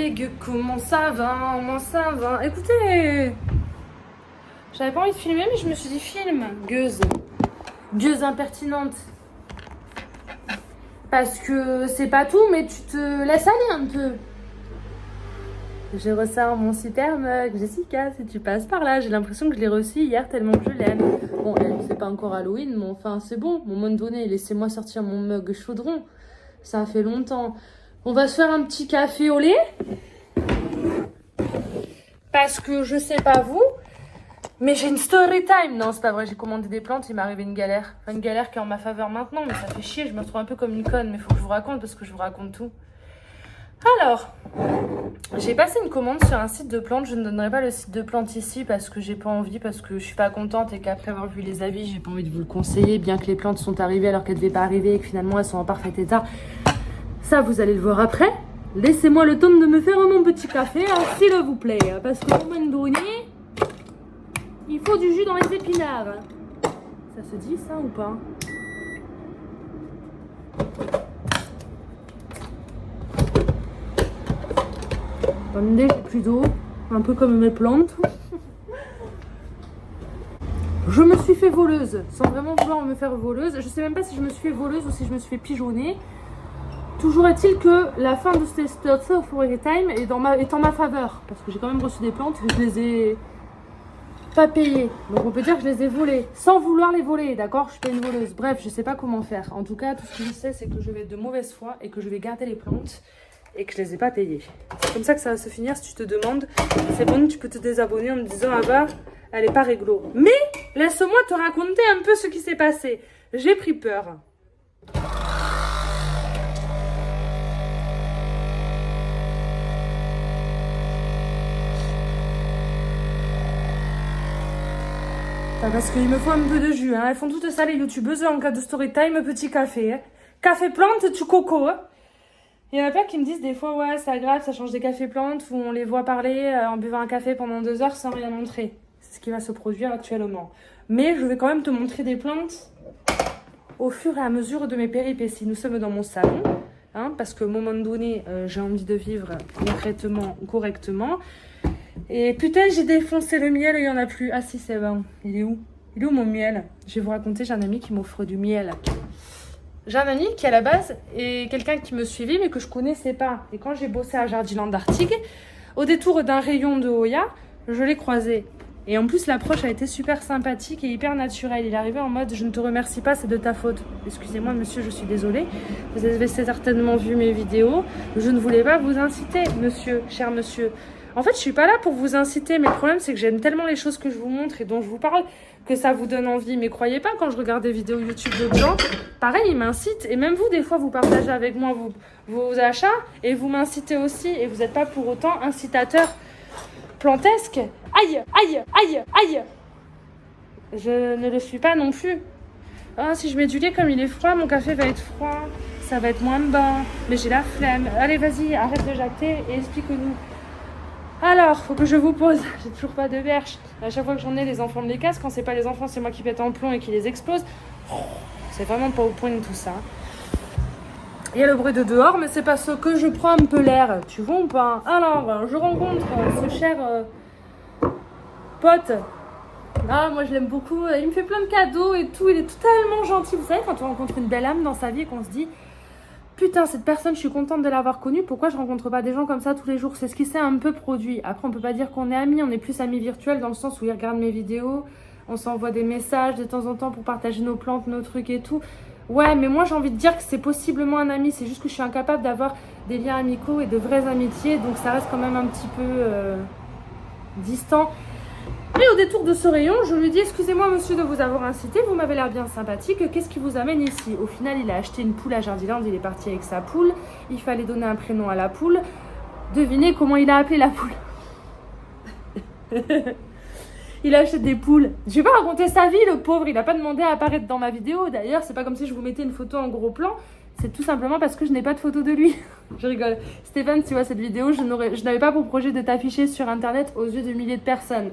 collègues, comment ça va? Écoutez, j'avais pas envie de filmer, mais je me suis dit filme, gueuse impertinente. Parce que c'est pas tout, mais tu te laisses aller un peu. Je ressors mon super mug. Jessica, si tu passes par là, j'ai l'impression que je l'ai reçu hier tellement que je l'aime. Bon, c'est pas encore Halloween, mais enfin, c'est bon. Au moment donné, laissez-moi sortir mon mug chaudron. Ça fait longtemps. On va se faire un petit café au lait. Parce que je sais pas vous, mais j'ai une story time. Non, c'est pas vrai, j'ai commandé des plantes, il m'est arrivé une galère. Enfin, une galère qui est en ma faveur maintenant, mais ça fait chier, je me retrouve un peu comme une conne. Mais faut que je vous raconte parce que je vous raconte tout. Alors, j'ai passé une commande sur un site de plantes. Je ne donnerai pas le site de plantes ici parce que j'ai pas envie, parce que je suis pas contente et qu'après avoir vu les avis, j'ai pas envie de vous le conseiller, bien que les plantes sont arrivées alors qu'elles devaient pas arriver et que finalement elles sont en parfait état. Ça, vous allez le voir après. Laissez-moi le temps de me faire mon petit café, hein, s'il vous plaît, parce que au moment donné, il faut du jus dans les épinards. Ça se dit ça ou pas? Attendez, j'ai plus d'eau, un peu comme mes plantes. Je me suis fait voleuse, sans vraiment vouloir me faire voleuse. Je sais même pas si je me suis fait voleuse ou si je me suis fait pigeonner. Toujours est-il que la fin de cette story time est en ma faveur. Parce que j'ai quand même reçu des plantes et je les ai pas payées. Donc on peut dire que je les ai volées. Sans vouloir les voler, d'accord? Je suis pas une voleuse. Bref, je sais pas comment faire. En tout cas, tout ce que je sais, c'est que je vais être de mauvaise foi et que je vais garder les plantes. Et que je les ai pas payées. C'est comme ça que ça va se finir si tu te demandes. C'est bon, tu peux te désabonner en me disant ah bah, elle est pas réglo. Mais laisse-moi te raconter un peu ce qui s'est passé. J'ai pris peur. Parce qu'il me faut un peu de jus. Hein. Elles font toutes ça les youtubeuses en cas de story time, petit café. Hein. Café plante, tu coco. Hein. Il y en a plein qui me disent des fois, ouais, c'est agréable, ça change des cafés plantes, où on les voit parler en buvant un café pendant 2 heures sans rien montrer. C'est ce qui va se produire actuellement. Mais je vais quand même te montrer des plantes au fur et à mesure de mes péripéties. Nous sommes dans mon salon, hein, parce qu'au moment donné, j'ai envie de vivre correctement. Et putain, j'ai défoncé le miel et il n'y en a plus. Ah si, c'est bon. Il est où? Il est où mon miel? Je vais vous raconter, j'ai un ami qui m'offre du miel. J'ai un ami qui à la base est quelqu'un qui me suivait mais que je connaissais pas. Et quand j'ai bossé à Jardiland d'Artigues, au détour d'un rayon de Hoya, je l'ai croisé. Et en plus l'approche a été super sympathique et hyper naturelle. Il est arrivé en mode je ne te remercie pas, c'est de ta faute. Excusez-moi monsieur, je suis désolée. Vous avez certainement vu mes vidéos. Je ne voulais pas vous inciter monsieur, cher monsieur. En fait, je suis pas là pour vous inciter, mais le problème, c'est que j'aime tellement les choses que je vous montre et dont je vous parle que ça vous donne envie. Mais croyez pas, quand je regarde des vidéos YouTube d'autres gens, pareil, ils m'incitent. Et même vous, des fois, vous partagez avec moi vos achats et vous m'incitez aussi. Et vous n'êtes pas pour autant incitateur plantesque. Aïe, aïe, aïe, aïe. Je ne le suis pas non plus. Ah, si je mets du lait comme il est froid, mon café va être froid. Ça va être moins bon. Mais j'ai la flemme. Allez, vas-y, arrête de jacter et explique-nous. Alors, faut que je vous pose. J'ai toujours pas de berche. À chaque fois que j'en ai, les enfants me les cassent. Quand c'est pas les enfants, c'est moi qui pète en plomb et qui les explose. C'est vraiment pas au point de tout ça. Il y a le bruit de dehors, mais c'est parce que je prends un peu l'air. Tu vois ou pas? Alors, je rencontre ce cher pote. Ah, moi je l'aime beaucoup. Il me fait plein de cadeaux et tout. Il est totalement gentil. Vous savez, quand on rencontre une belle âme dans sa vie et qu'on se dit putain, cette personne, je suis contente de l'avoir connue. Pourquoi je rencontre pas des gens comme ça tous les jours? C'est ce qui s'est un peu produit. Après, on peut pas dire qu'on est amis. On est plus amis virtuels dans le sens où ils regardent mes vidéos. On s'envoie des messages de temps en temps pour partager nos plantes, nos trucs et tout. Ouais, mais moi, j'ai envie de dire que c'est possiblement un ami. C'est juste que je suis incapable d'avoir des liens amicaux et de vraies amitiés. Donc, ça reste quand même un petit peu distant. Et au détour de ce rayon, je lui dis excusez-moi monsieur de vous avoir incité, vous m'avez l'air bien sympathique, qu'est-ce qui vous amène ici? Au final, il a acheté une poule à Jardiland, il est parti avec sa poule, il fallait donner un prénom à la poule. Devinez comment il a appelé la poule? Il achète des poules. Je vais pas raconter sa vie, le pauvre, il a pas demandé à apparaître dans ma vidéo. D'ailleurs, c'est pas comme si je vous mettais une photo en gros plan, c'est tout simplement parce que je n'ai pas de photo de lui. Je rigole. Stéphane, si tu vois cette vidéo, je n'avais pas pour projet de t'afficher sur internet aux yeux de milliers de personnes.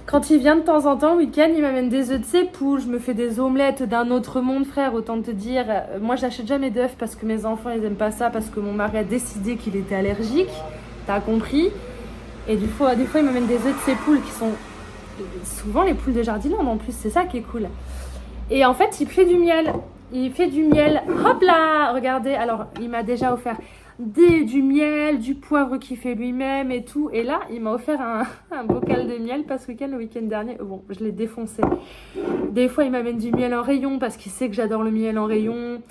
Quand il vient de temps en temps, le week-end, il m'amène des œufs de ses poules. Je me fais des omelettes d'un autre monde, frère. Autant te dire, moi, j'achète jamais d'œufs parce que mes enfants, ils aiment pas ça. Parce que mon mari a décidé qu'il était allergique. T'as compris? Et des fois, il m'amène des œufs de ses poules qui sont souvent les poules de Jardiland en plus. C'est ça qui est cool. Et en fait, il fait du miel. Il fait du miel. Hop là! Regardez. Alors, il m'a déjà offert du miel, du poivre qu'il fait lui-même et tout. Et là, il m'a offert un bocal de miel parce que le week-end dernier, bon, je l'ai défoncé. Des fois, il m'amène du miel en rayon parce qu'il sait que j'adore le miel en rayon.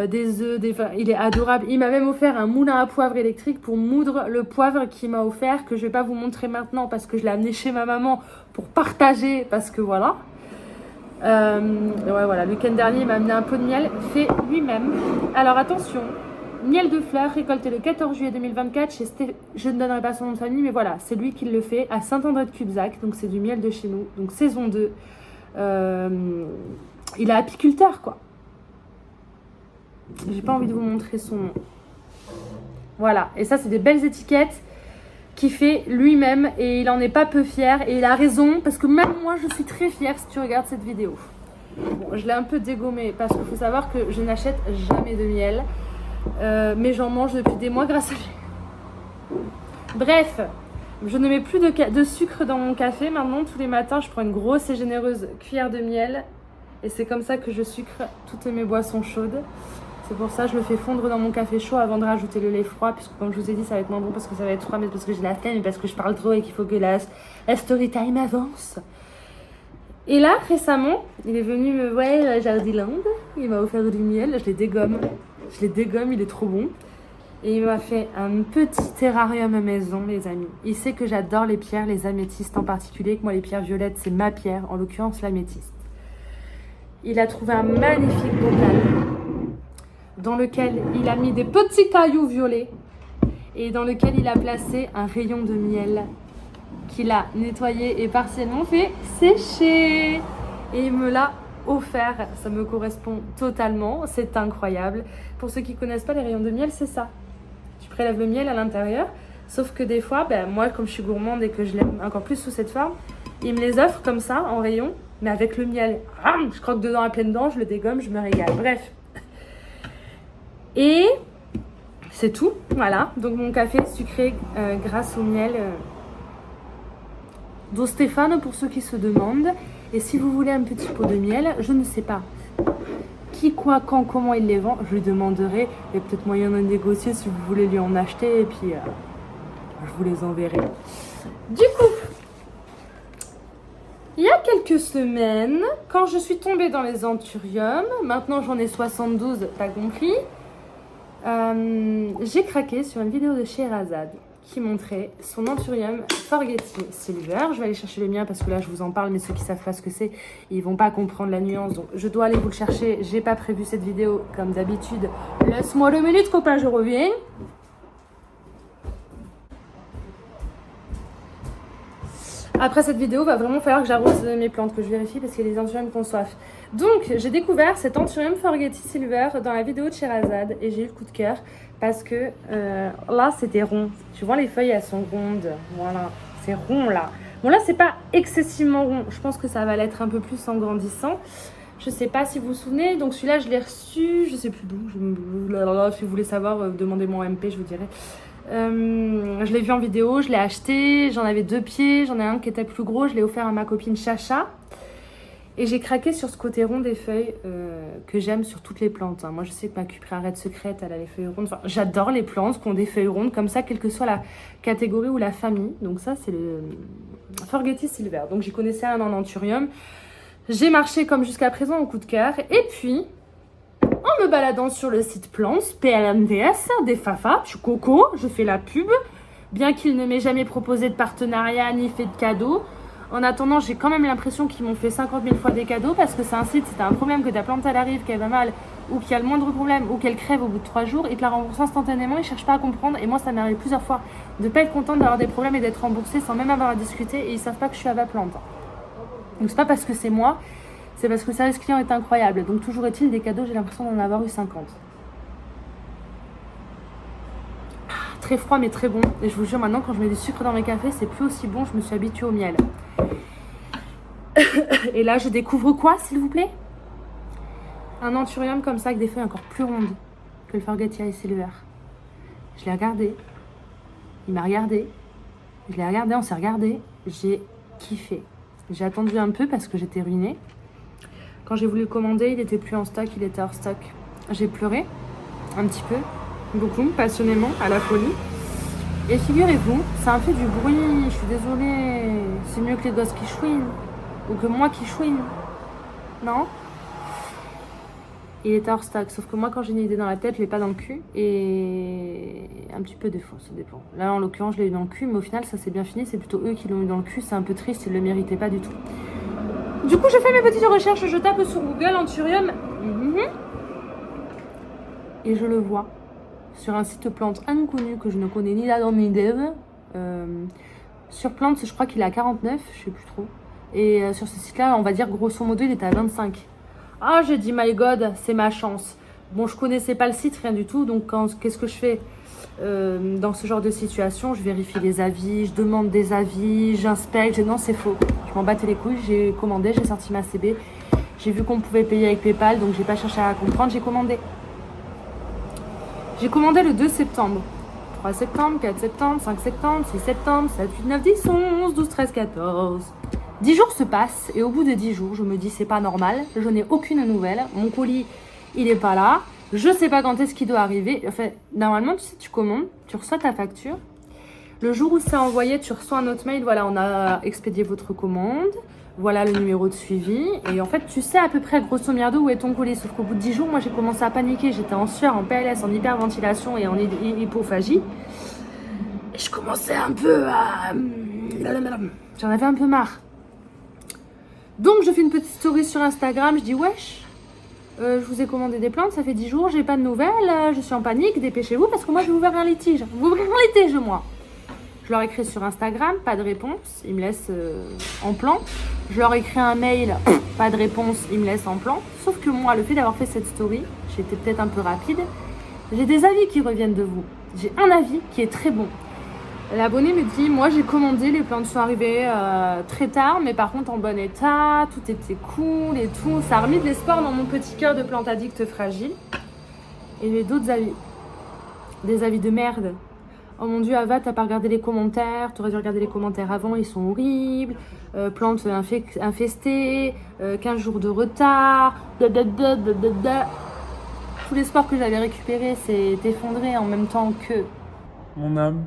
Des œufs, il est adorable. Il m'a même offert un moulin à poivre électrique pour moudre le poivre qu'il m'a offert, que je vais pas vous montrer maintenant parce que je l'ai amené chez ma maman pour partager, parce que voilà. Ouais, voilà, le week-end dernier, il m'a amené un pot de miel fait lui-même. Alors attention, miel de fleurs récolté le 14 juillet 2024 chez je ne donnerai pas son nom de famille, mais voilà, c'est lui qui le fait à Saint-André-de-Cubzac. Donc c'est du miel de chez nous, donc saison 2. Il est apiculteur, quoi. J'ai pas envie de vous montrer son nom. Voilà, et ça c'est des belles étiquettes qu'il fait lui-même et il en est pas peu fier et il a raison parce que même moi je suis très fière si tu regardes cette vidéo. Bon, je l'ai un peu dégommé parce qu'il faut savoir que je n'achète jamais de miel, mais j'en mange depuis des mois grâce à lui. Bref, je ne mets plus de sucre dans mon café. Maintenant, tous les matins, je prends une grosse et généreuse cuillère de miel et c'est comme ça que je sucre toutes mes boissons chaudes. C'est pour ça que je le fais fondre dans mon café chaud avant de rajouter le lait froid, puisque comme je vous ai dit, ça va être moins bon parce que ça va être froid, mais parce que j'ai la flemme et parce que je parle trop et qu'il faut que la story time avance. Et là, récemment, il est venu me voir à Jardiland, il m'a offert du miel, je les dégomme, il est trop bon. Et il m'a fait un petit terrarium à maison, les amis. Il sait que j'adore les pierres, les améthystes en particulier, que moi les pierres violettes, c'est ma pierre, en l'occurrence l'améthyste. Il a trouvé un magnifique bocal dans lequel il a mis des petits cailloux violets et dans lequel il a placé un rayon de miel qu'il a nettoyé et partiellement fait sécher. Et il me l'a offert, ça me correspond totalement, c'est incroyable. Pour ceux qui ne connaissent pas les rayons de miel, c'est ça. Tu prélèves le miel à l'intérieur, sauf que des fois, moi comme je suis gourmande et que je l'aime encore plus sous cette forme, il me les offre comme ça, en rayon, mais avec le miel. Je croque dedans à pleines dents, je le dégomme, je me régale. Bref. Et c'est tout, voilà. Donc mon café est sucré grâce au miel d'O Stéphane pour ceux qui se demandent. Et si vous voulez un petit pot de miel, je ne sais pas qui, quoi, quand, comment il les vend. Je lui demanderai. Il y a peut-être moyen de négocier si vous voulez lui en acheter. Et puis je vous les enverrai. Du coup, il y a quelques semaines, quand je suis tombée dans les anthuriums, maintenant j'en ai 72, t'as compris, j'ai craqué sur une vidéo de Sherazade qui montrait son anthurium Forgetting Silver. Je vais aller chercher le mien parce que là je vous en parle, mais ceux qui savent pas ce que c'est, ils vont pas comprendre la nuance. Donc je dois aller vous le chercher. J'ai pas prévu cette vidéo comme d'habitude. Laisse-moi 2 minutes, copain, je reviens. Après cette vidéo, va vraiment falloir que j'arrose mes plantes, que je vérifie parce qu'il y a des anthuriums qui ont soif. Donc, j'ai découvert cet anthurium Forgetting Silver dans la vidéo de Sherazade et j'ai eu le coup de cœur parce que là, c'était rond. Tu vois, les feuilles, elles sont rondes. Voilà, c'est rond là. Bon, là, c'est pas excessivement rond. Je pense que ça va l'être un peu plus en grandissant. Je sais pas si vous vous souvenez. Donc, celui-là, je l'ai reçu. Je sais plus d'où. Si vous voulez savoir, demandez-moi en MP, je vous dirai. Je l'ai vu en vidéo, je l'ai acheté, j'en avais 2 pieds, j'en ai un qui était plus gros, je l'ai offert à ma copine Chacha et j'ai craqué sur ce côté rond des feuilles que j'aime sur toutes les plantes. Moi je sais que ma cuprarette secrète elle a les feuilles rondes, enfin, j'adore les plantes qui ont des feuilles rondes comme ça, quelle que soit la catégorie ou la famille. Donc ça c'est le Forgetting Silver, donc j'y connaissais un en anthurium, j'ai marché comme jusqu'à présent au coup de cœur et puis en me baladant sur le site Plants, PLMDS, des Fafa, du coco, je fais la pub, bien qu'il ne m'ait jamais proposé de partenariat ni fait de cadeau. En attendant, j'ai quand même l'impression qu'ils m'ont fait 50 000 fois des cadeaux parce que c'est un site, si t'as un problème, que ta plante elle arrive, qu'elle va mal, ou qu'il y a le moindre problème, ou qu'elle crève au bout de 3 jours, ils te la remboursent instantanément, ils cherchent pas à comprendre. Et moi, ça m'est arrivé plusieurs fois de pas être contente d'avoir des problèmes et d'être remboursée sans même avoir à discuter et ils savent pas que je suis à ma plante. Donc c'est pas parce que c'est moi, c'est parce que le service client est incroyable. Donc toujours est-il, des cadeaux, j'ai l'impression d'en avoir eu 50. Très froid mais très bon. Et je vous jure, maintenant quand je mets du sucre dans mes cafés, c'est plus aussi bon, je me suis habituée au miel. Et là, je découvre quoi, s'il vous plaît? Un anthurium comme ça, avec des feuilles encore plus rondes que le Forget Ice Silver. Je l'ai regardé. Il m'a regardé. Je l'ai regardé, on s'est regardé. J'ai kiffé. J'ai attendu un peu parce que j'étais ruinée. Quand j'ai voulu le commander, il était plus en stock, il était hors stock. J'ai pleuré un petit peu, beaucoup, passionnément, à la folie. Et figurez-vous, ça a fait du bruit, je suis désolée. C'est mieux que les gosses qui chouinent. Ou que moi qui chouine. Non? Il était hors stock, sauf que moi quand j'ai une idée dans la tête, je l'ai pas dans le cul. Et un petit peu des fois, ça dépend. Là en l'occurrence, je l'ai eu dans le cul, mais au final ça s'est bien fini. C'est plutôt eux qui l'ont eu dans le cul, c'est un peu triste, ils le méritaient pas du tout. Du coup, je fais mes petites recherches, je tape sur Google Anthurium. Et je le vois sur un site plante inconnu que je ne connais ni là ni dev. Sur Plante, je crois qu'il est à 49, je sais plus trop. Et sur ce site-là, on va dire grosso modo, il était à 25. Ah, j'ai dit, my God, c'est ma chance. Bon, je connaissais pas le site, rien du tout. Donc, qu'est-ce que je fais dans ce genre de situation? Je vérifie les avis, je demande des avis, j'inspecte. Non, c'est faux. Je m'en battais les couilles. J'ai commandé, j'ai sorti ma CB. J'ai vu qu'on pouvait payer avec PayPal, donc j'ai pas cherché à comprendre. J'ai commandé. J'ai commandé le 2 septembre. 3 septembre, 4 septembre, 5 septembre, 6 septembre, 7, 8, 9, 10, 11, 12, 13, 14. 10 jours se passent et au bout de 10 jours, je me dis c'est pas normal, je n'ai aucune nouvelle, mon colis il est pas là, je sais pas quand est-ce qu'il doit arriver. Enfin, normalement, tu sais, tu commandes, tu reçois ta facture. Le jour où c'est envoyé, tu reçois un autre mail, voilà, on a expédié votre commande, voilà le numéro de suivi. Et en fait, tu sais à peu près grosso merdo où est ton colis. Sauf qu'au bout de 10 jours, moi j'ai commencé à paniquer, j'étais en sueur, en PLS, en hyperventilation et en hypophagie. Et je commençais un peu à... J'en avais un peu marre. Donc je fais une petite story sur Instagram, je dis wesh, je vous ai commandé des plantes, ça fait 10 jours, j'ai pas de nouvelles, je suis en panique, dépêchez-vous parce que moi je vais ouvrir un litige. Vous ouvrez un litige moi. Je leur écris sur Instagram, pas de réponse, ils me laissent en plan. Je leur écris un mail, pas de réponse, ils me laissent en plan. Sauf que moi, le fait d'avoir fait cette story, j'étais peut-être un peu rapide, j'ai des avis qui reviennent de vous. J'ai un avis qui est très bon. L'abonné me dit, moi j'ai commandé, les plantes sont arrivées très tard, mais par contre en bon état, tout était cool et tout. Ça a remis de l'espoir dans mon petit cœur de plante addict fragile. Et j'ai d'autres avis. Des avis de merde. Oh mon dieu, Ava, t'as pas regardé les commentaires, t'aurais dû regarder les commentaires avant, ils sont horribles. Plantes infestées, 15 jours de retard. Tout l'espoir que j'avais récupéré s'est effondré en même temps que... Mon âme.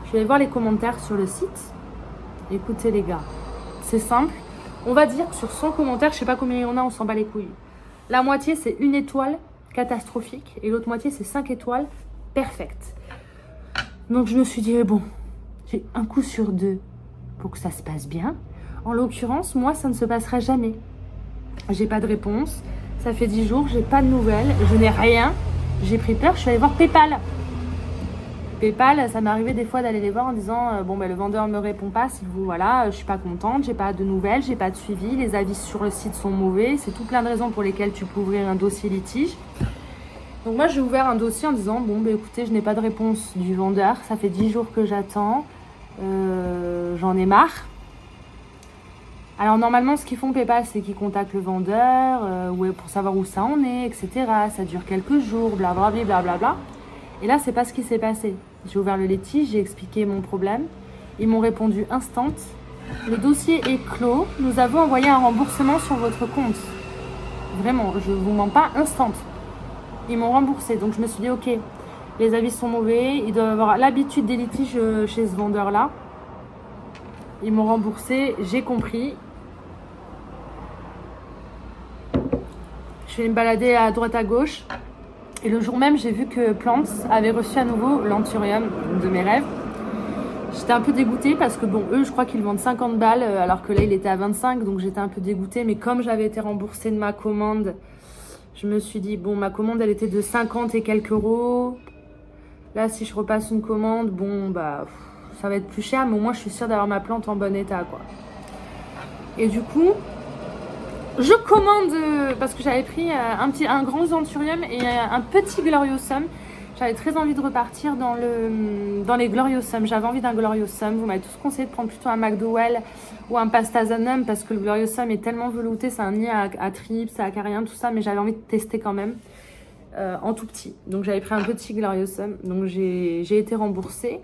Je vais aller voir les commentaires sur le site. Écoutez les gars, c'est simple. On va dire que sur 100 commentaires, je sais pas combien il y en a, on s'en bat les couilles. La moitié c'est 1 étoile, catastrophique. Et l'autre moitié c'est 5 étoiles, perfect. Donc je me suis dit, bon, j'ai un coup sur 2 pour que ça se passe bien. En l'occurrence, moi ça ne se passera jamais. J'ai pas de réponse. Ça fait 10 jours, j'ai pas de nouvelles, je n'ai rien. J'ai pris peur, je suis allée voir PayPal. PayPal, ça m'est arrivé des fois d'aller les voir en disant bon ben le vendeur ne me répond pas, si vous voilà, je suis pas contente, j'ai pas de nouvelles, j'ai pas de suivi, les avis sur le site sont mauvais, c'est tout plein de raisons pour lesquelles tu peux ouvrir un dossier litige. Donc moi j'ai ouvert un dossier en disant bon ben écoutez, je n'ai pas de réponse du vendeur, ça fait 10 jours que j'attends, j'en ai marre. Alors normalement ce qu'ils font PayPal c'est qu'ils contactent le vendeur pour savoir où ça en est, etc. Ça dure quelques jours, blablabla, blablabla. Et là c'est pas ce qui s'est passé. J'ai ouvert le litige, j'ai expliqué mon problème. Ils m'ont répondu instant. Le dossier est clos. Nous avons envoyé un remboursement sur votre compte. Vraiment, je vous mens pas, instant. Ils m'ont remboursé. Donc je me suis dit, ok, les avis sont mauvais. Ils doivent avoir l'habitude des litiges chez ce vendeur-là. Ils m'ont remboursé, j'ai compris. Je vais me balader à droite à gauche. Et le jour même, j'ai vu que Plants avait reçu à nouveau l'anthurium de mes rêves. J'étais un peu dégoûtée parce que bon, eux, je crois qu'ils vendent 50 balles alors que là, il était à 25. Donc j'étais un peu dégoûtée. Mais comme j'avais été remboursée de ma commande, je me suis dit, bon, ma commande, elle était de 50 et quelques euros. Là, si je repasse une commande, bon, bah, ça va être plus cher. Mais au moins, je suis sûre d'avoir ma plante en bon état, quoi. Et du coup... je commande, parce que j'avais pris un grand anthurium et un petit gloriosum. J'avais très envie de repartir dans les Gloriossum. J'avais envie d'un Gloriossum. Vous m'avez tous conseillé de prendre plutôt un McDowell ou un Pasta Zanum parce que le Gloriossum est tellement velouté. C'est un nid à trips, à acariens, tout ça. Mais j'avais envie de tester quand même en tout petit. Donc j'avais pris un petit Gloriossum. Donc j'ai été remboursée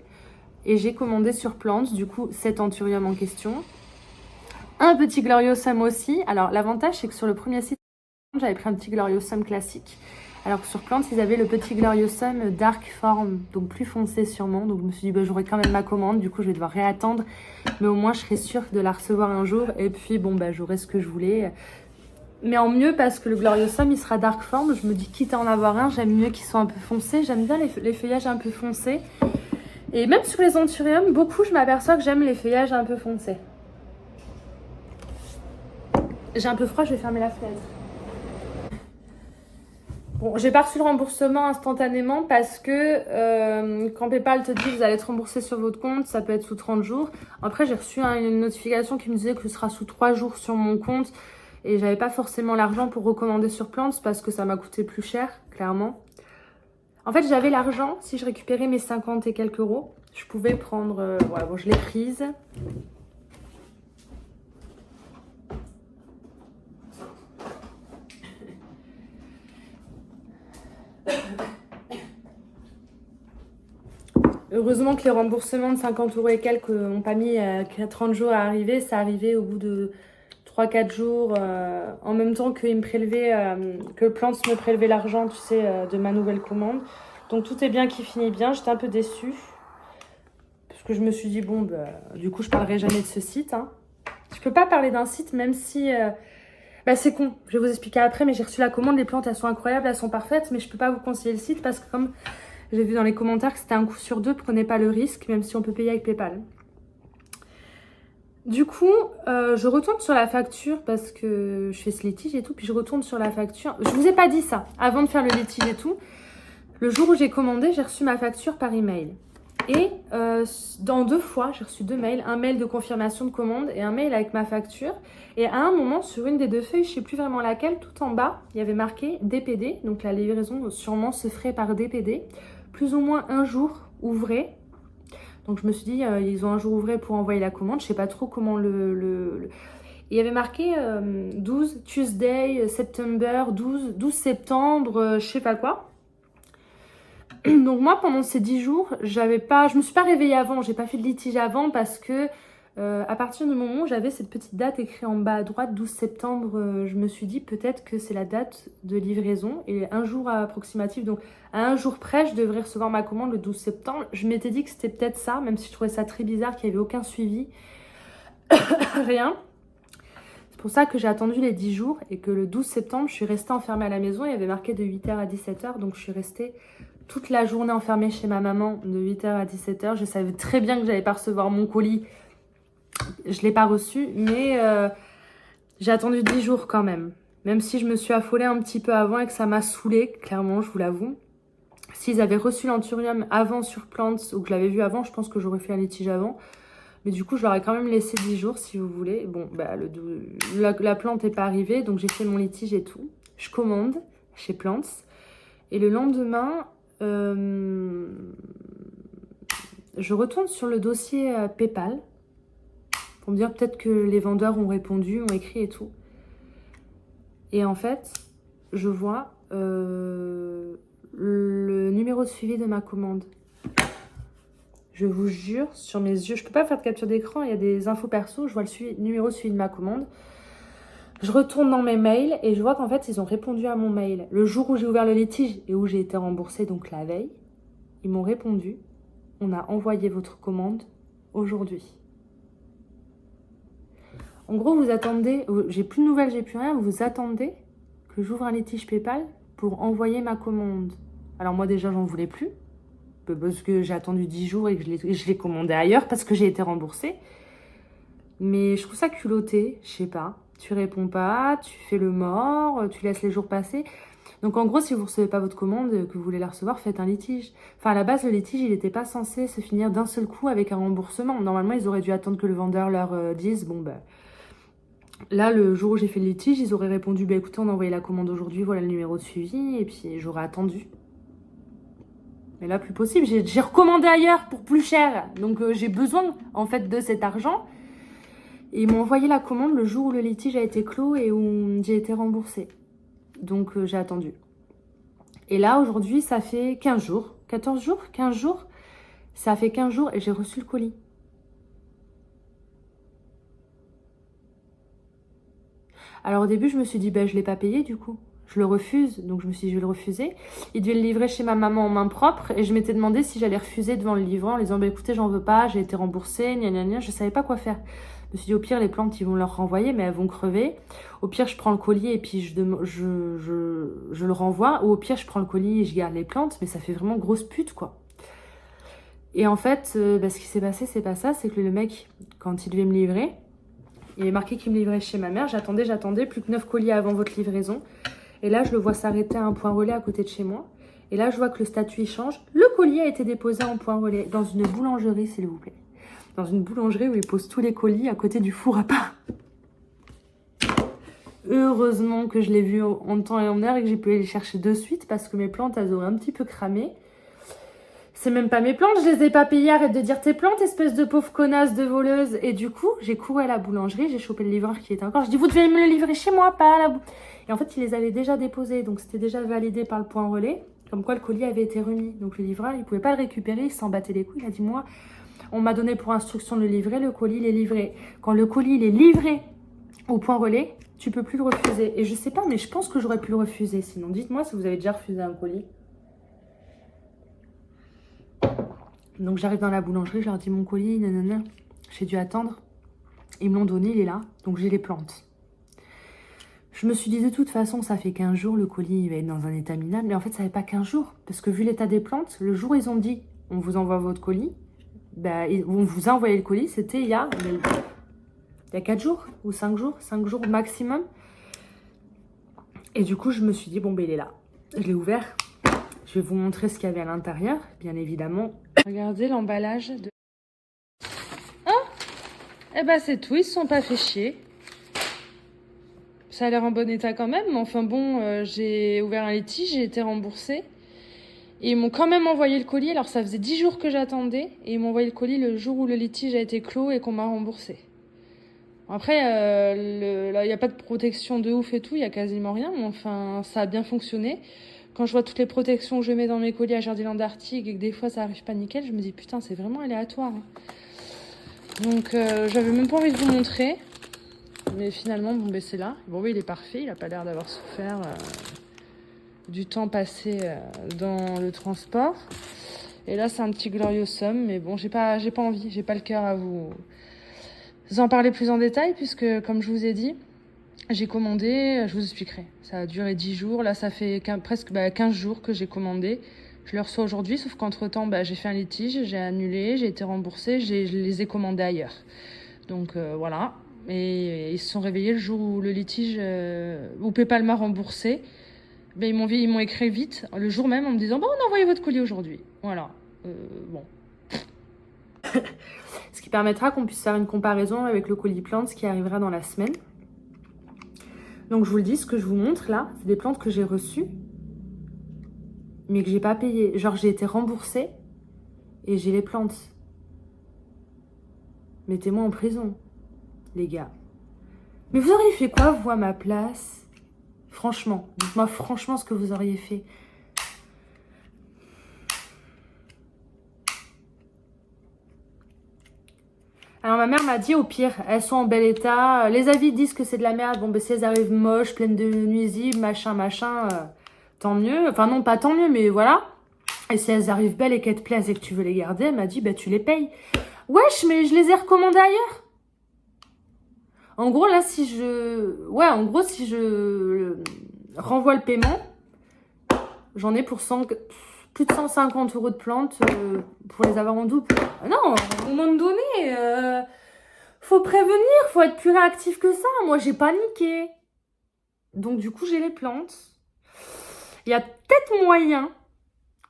et j'ai commandé sur Plants, du coup, cet Anthurium en question. Un petit Gloriossum aussi. Alors l'avantage, c'est que sur le premier site, j'avais pris un petit Gloriossum classique. Alors que sur Plants, ils avaient le petit Gloriossum Dark Form, donc plus foncé sûrement. Donc je me suis dit, bah, j'aurai quand même ma commande, du coup je vais devoir réattendre. Mais au moins je serai sûre de la recevoir un jour. Et puis bon, bah, j'aurai ce que je voulais. Mais en mieux parce que le Gloriossum, il sera Dark Form. Je me dis, quitte à en avoir un, j'aime mieux qu'ils soient un peu foncés. J'aime bien les feuillages un peu foncés. Et même sur les Anthurium, beaucoup, je m'aperçois que j'aime les feuillages un peu foncés. J'ai un peu froid, je vais fermer la fenêtre. Bon, j'ai pas reçu le remboursement instantanément parce que quand PayPal te dit que vous allez être remboursé sur votre compte, ça peut être sous 30 jours. Après, j'ai reçu une notification qui me disait que ce sera sous 3 jours sur mon compte et j'avais pas forcément l'argent pour recommander sur Plants parce que ça m'a coûté plus cher, clairement. En fait, j'avais l'argent. Si je récupérais mes 50 et quelques euros, je pouvais prendre... voilà, bon, je l'ai prise. Heureusement que les remboursements de 50 euros et quelques n'ont pas mis 30 jours à arriver. Ça arrivait au bout de 3-4 jours, en même temps que Plants me prélevait l'argent, tu sais, de ma nouvelle commande. Donc tout est bien qui finit bien. J'étais un peu déçue. Parce que je me suis dit, bon, bah, du coup, je parlerai jamais de ce site. Hein. Je peux pas parler d'un site, même si... bah, c'est con, je vais vous expliquer après, mais j'ai reçu la commande. Les plantes, elles sont incroyables, elles sont parfaites. Mais je peux pas vous conseiller le site parce que comme... J'ai vu dans les commentaires que c'était un coup sur deux, prenez pas le risque, même si on peut payer avec PayPal. Du coup, je retourne sur la facture parce que je fais ce litige et tout, puis je retourne sur la facture. Je vous ai pas dit ça, avant de faire le litige et tout. Le jour où j'ai commandé, j'ai reçu ma facture par email. Et dans 2 fois, j'ai reçu 2 mails. Un mail de confirmation de commande et un mail avec ma facture. Et à un moment, sur une des 2 feuilles, je ne sais plus vraiment laquelle, tout en bas, il y avait marqué DPD. Donc la livraison sûrement se ferait par DPD. Plus ou moins un jour ouvré. Donc je me suis dit, ils ont un jour ouvré pour envoyer la commande. Je ne sais pas trop comment Il y avait marqué 12 Tuesday, September, 12 septembre, je sais pas quoi. Donc moi, pendant ces 10 jours, je me suis pas réveillée avant, j'ai pas fait de litige avant parce que à partir du moment où j'avais cette petite date écrite en bas à droite, 12 septembre, je me suis dit peut-être que c'est la date de livraison et un jour approximatif, donc à un jour près, je devrais recevoir ma commande le 12 septembre. Je m'étais dit que c'était peut-être ça, même si je trouvais ça très bizarre qu'il n'y avait aucun suivi, rien. C'est pour ça que j'ai attendu les 10 jours et que le 12 septembre, je suis restée enfermée à la maison. Il y avait marqué de 8h à 17h, donc je suis restée toute la journée enfermée chez ma maman de 8h à 17h. Je savais très bien que j'allais pas recevoir mon colis. Je l'ai pas reçu, mais j'ai attendu 10 jours quand même. Même si je me suis affolée un petit peu avant et que ça m'a saoulée, clairement, je vous l'avoue. S'ils avaient reçu l'Anthurium avant sur Plants ou que je l'avais vu avant, je pense que j'aurais fait un litige avant. Mais du coup, je leur ai quand même laissé 10 jours si vous voulez. Bon, bah, la plante n'est pas arrivée, donc j'ai fait mon litige et tout. Je commande chez Plants. Et le lendemain, je retourne sur le dossier PayPal pour me dire peut-être que les vendeurs ont répondu, ont écrit et tout. Et en fait, je vois le numéro de suivi de ma commande. Je vous jure, sur mes yeux, je peux pas faire de capture d'écran, il y a des infos perso, je vois le numéro de suivi de ma commande. Je retourne dans mes mails et je vois qu'en fait, ils ont répondu à mon mail. Le jour où j'ai ouvert le litige et où j'ai été remboursée, donc la veille, ils m'ont répondu, on a envoyé votre commande aujourd'hui. En gros, vous attendez, j'ai plus de nouvelles, j'ai plus rien, vous attendez que j'ouvre un litige PayPal pour envoyer ma commande. Alors moi déjà, j'en voulais plus. Parce que j'ai attendu 10 jours et que je l'ai commandé ailleurs parce que j'ai été remboursée. Mais je trouve ça culotté, je sais pas. Tu réponds pas, tu fais le mort, tu laisses les jours passer. Donc en gros, si vous recevez pas votre commande, que vous voulez la recevoir, faites un litige. Enfin à la base, le litige, il n'était pas censé se finir d'un seul coup avec un remboursement. Normalement, ils auraient dû attendre que le vendeur leur dise, bon bah... Là, le jour où j'ai fait le litige, ils auraient répondu, bah écoutez, on a envoyé la commande aujourd'hui, voilà le numéro de suivi, et puis j'aurais attendu. Mais là, plus possible. J'ai recommandé ailleurs pour plus cher. Donc, j'ai besoin, en fait, de cet argent. Et ils m'ont envoyé la commande le jour où le litige a été clos et où j'ai été remboursée. Donc, j'ai attendu. Et là, aujourd'hui, ça fait 15 jours. 14 jours 15 jours. Ça fait 15 jours et j'ai reçu le colis. Alors, au début, je me suis dit, ben, je ne l'ai pas payé, du coup. Je le refuse, donc je me suis dit je vais le refuser. Il devait le livrer chez ma maman en main propre et je m'étais demandé si j'allais refuser devant le livreur en lui disant bah, écoutez j'en veux pas, j'ai été remboursée, gna gna gna, je savais pas quoi faire. Je me suis dit au pire les plantes ils vont leur renvoyer mais elles vont crever. Au pire je prends le colis et puis je le renvoie ou au pire je prends le colis et je garde les plantes mais ça fait vraiment grosse pute quoi. Et en fait ce qui s'est passé c'est pas ça, c'est que le mec quand il devait me livrer, il est marqué qu'il me livrait chez ma mère, j'attendais plus que 9 colis avant votre livraison. Et là, je le vois s'arrêter à un point relais à côté de chez moi. Et là, je vois que le statut il change. Le colis a été déposé en point relais dans une boulangerie, s'il vous plaît. Dans une boulangerie où ils posent tous les colis à côté du four à pain. Heureusement que je l'ai vu en temps et en heure et que j'ai pu aller les chercher de suite parce que mes plantes, elles auraient un petit peu cramé. C'est même pas mes plantes, je les ai pas payées. Arrête de dire tes plantes, espèce de pauvre connasse de voleuse. Et du coup, j'ai couru à la boulangerie, j'ai chopé le livreur qui était encore. Je dis, vous devez me le livrer chez moi, pas à la boulangerie. Et en fait, il les avait déjà déposés, donc c'était déjà validé par le point relais, comme quoi le colis avait été remis. Donc le livreur, il pouvait pas le récupérer, il s'en battait les couilles. Il a dit, moi, on m'a donné pour instruction de le livrer, le colis, il est livré. Quand le colis, il est livré au point relais, tu peux plus le refuser. Et je sais pas, mais je pense que j'aurais pu le refuser. Sinon, dites-moi si vous avez déjà refusé un colis. Donc j'arrive dans la boulangerie, je leur dis mon colis, nanana. J'ai dû attendre. Ils me l'ont donné, il est là. Donc j'ai les plantes. Je me suis dit de toute façon, ça fait 15 jours, le colis il va être dans un état minable. Mais en fait, ça fait pas 15 jours. Parce que vu l'état des plantes, le jour où ils ont dit on vous envoie votre colis, bah, on vous a envoyé le colis, c'était il y a 4 jours ou 5 jours, 5 jours maximum. Et du coup, je me suis dit bon, ben il est là. Je l'ai ouvert. Je vais vous montrer ce qu'il y avait à l'intérieur, bien évidemment. Regardez l'emballage de... Ah, eh ben c'est tout, ils se sont pas fait chier. Ça a l'air en bon état quand même, mais enfin bon, j'ai ouvert un litige, j'ai été remboursée. Et ils m'ont quand même envoyé le colis, alors ça faisait 10 jours que j'attendais, et ils m'ont envoyé le colis le jour où le litige a été clos et qu'on m'a remboursé. Après, là, il n'y a pas de protection de ouf et tout, il n'y a quasiment rien, mais enfin, ça a bien fonctionné. Quand je vois toutes les protections que je mets dans mes colis à Jardiland Arctic et que des fois ça arrive pas nickel, je me dis putain, c'est vraiment aléatoire. Hein. Donc, j'avais même pas envie de vous montrer. Mais finalement, bon, ben c'est là. Bon, oui, il est parfait. Il a pas l'air d'avoir souffert du temps passé dans le transport. Et là, c'est un petit gloriosum. Mais bon, j'ai pas envie. J'ai pas le cœur à vous en parler plus en détail. Puisque, comme je vous ai dit, j'ai commandé. Je vous expliquerai. Ça a duré 10 jours. Là, ça fait presque 15 jours que j'ai commandé. Je le reçois aujourd'hui. Sauf qu'entre-temps, j'ai fait un litige. J'ai annulé. J'ai été remboursée. Je les ai commandés ailleurs. Donc, voilà. Et ils se sont réveillés le jour où le litige, où PayPal m'a remboursé. Ben, ils m'ont écrit vite, le jour même, en me disant on a envoyé votre colis aujourd'hui. Voilà. Bon. Ce qui permettra qu'on puisse faire une comparaison avec le colis plantes qui arrivera dans la semaine. Donc je vous le dis, ce que je vous montre là, c'est des plantes que j'ai reçues, mais que j'ai pas payées. Genre j'ai été remboursée et j'ai les plantes. Mettez-moi en prison. Les gars. Mais vous auriez fait quoi, vous, à ma place? Franchement, dites-moi franchement ce que vous auriez fait. Alors, ma mère m'a dit, au pire, elles sont en bel état. Les avis disent que c'est de la merde. Bon, ben, si elles arrivent moches, pleines de nuisibles, machin, tant mieux. Enfin, non, pas tant mieux, mais voilà. Et si elles arrivent belles et qu'elles te plaisent et que tu veux les garder, elle m'a dit, bah, tu les payes. Wesh, mais je les ai recommandées ailleurs. En gros, là, si je renvoie le paiement, j'en ai pour plus de 150 € de plantes pour les avoir en double. Non, à un moment donné, faut prévenir, faut être plus réactif que ça. Moi, j'ai paniqué. Donc, du coup, j'ai les plantes. Il y a peut-être moyen,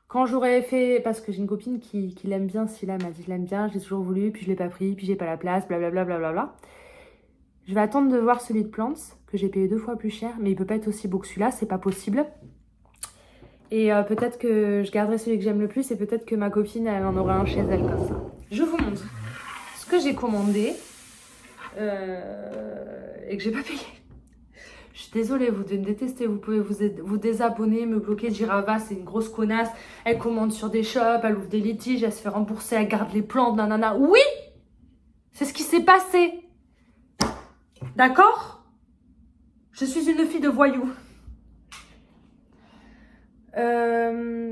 quand j'aurais fait... Parce que j'ai une copine qui l'aime bien, Scylla, elle m'a dit, je l'aime bien, j'ai toujours voulu, puis je l'ai pas pris, puis j'ai pas la place, blablabla, blablabla. Je vais attendre de voir celui de plantes, que j'ai payé 2 fois plus cher, mais il peut pas être aussi beau que celui-là, c'est pas possible. Et peut-être que je garderai celui que j'aime le plus et peut-être que ma copine, elle en aura un chez elle comme ça. Je vous montre ce que j'ai commandé et que j'ai pas payé. Je suis désolée, vous devez me détester, vous pouvez vous désabonner, me bloquer, dire ah va, c'est une grosse connasse, elle commande sur des shops, elle ouvre des litiges, elle se fait rembourser, elle garde les plantes, nanana. Oui, c'est ce qui s'est passé. D'accord? Je suis une fille de voyou.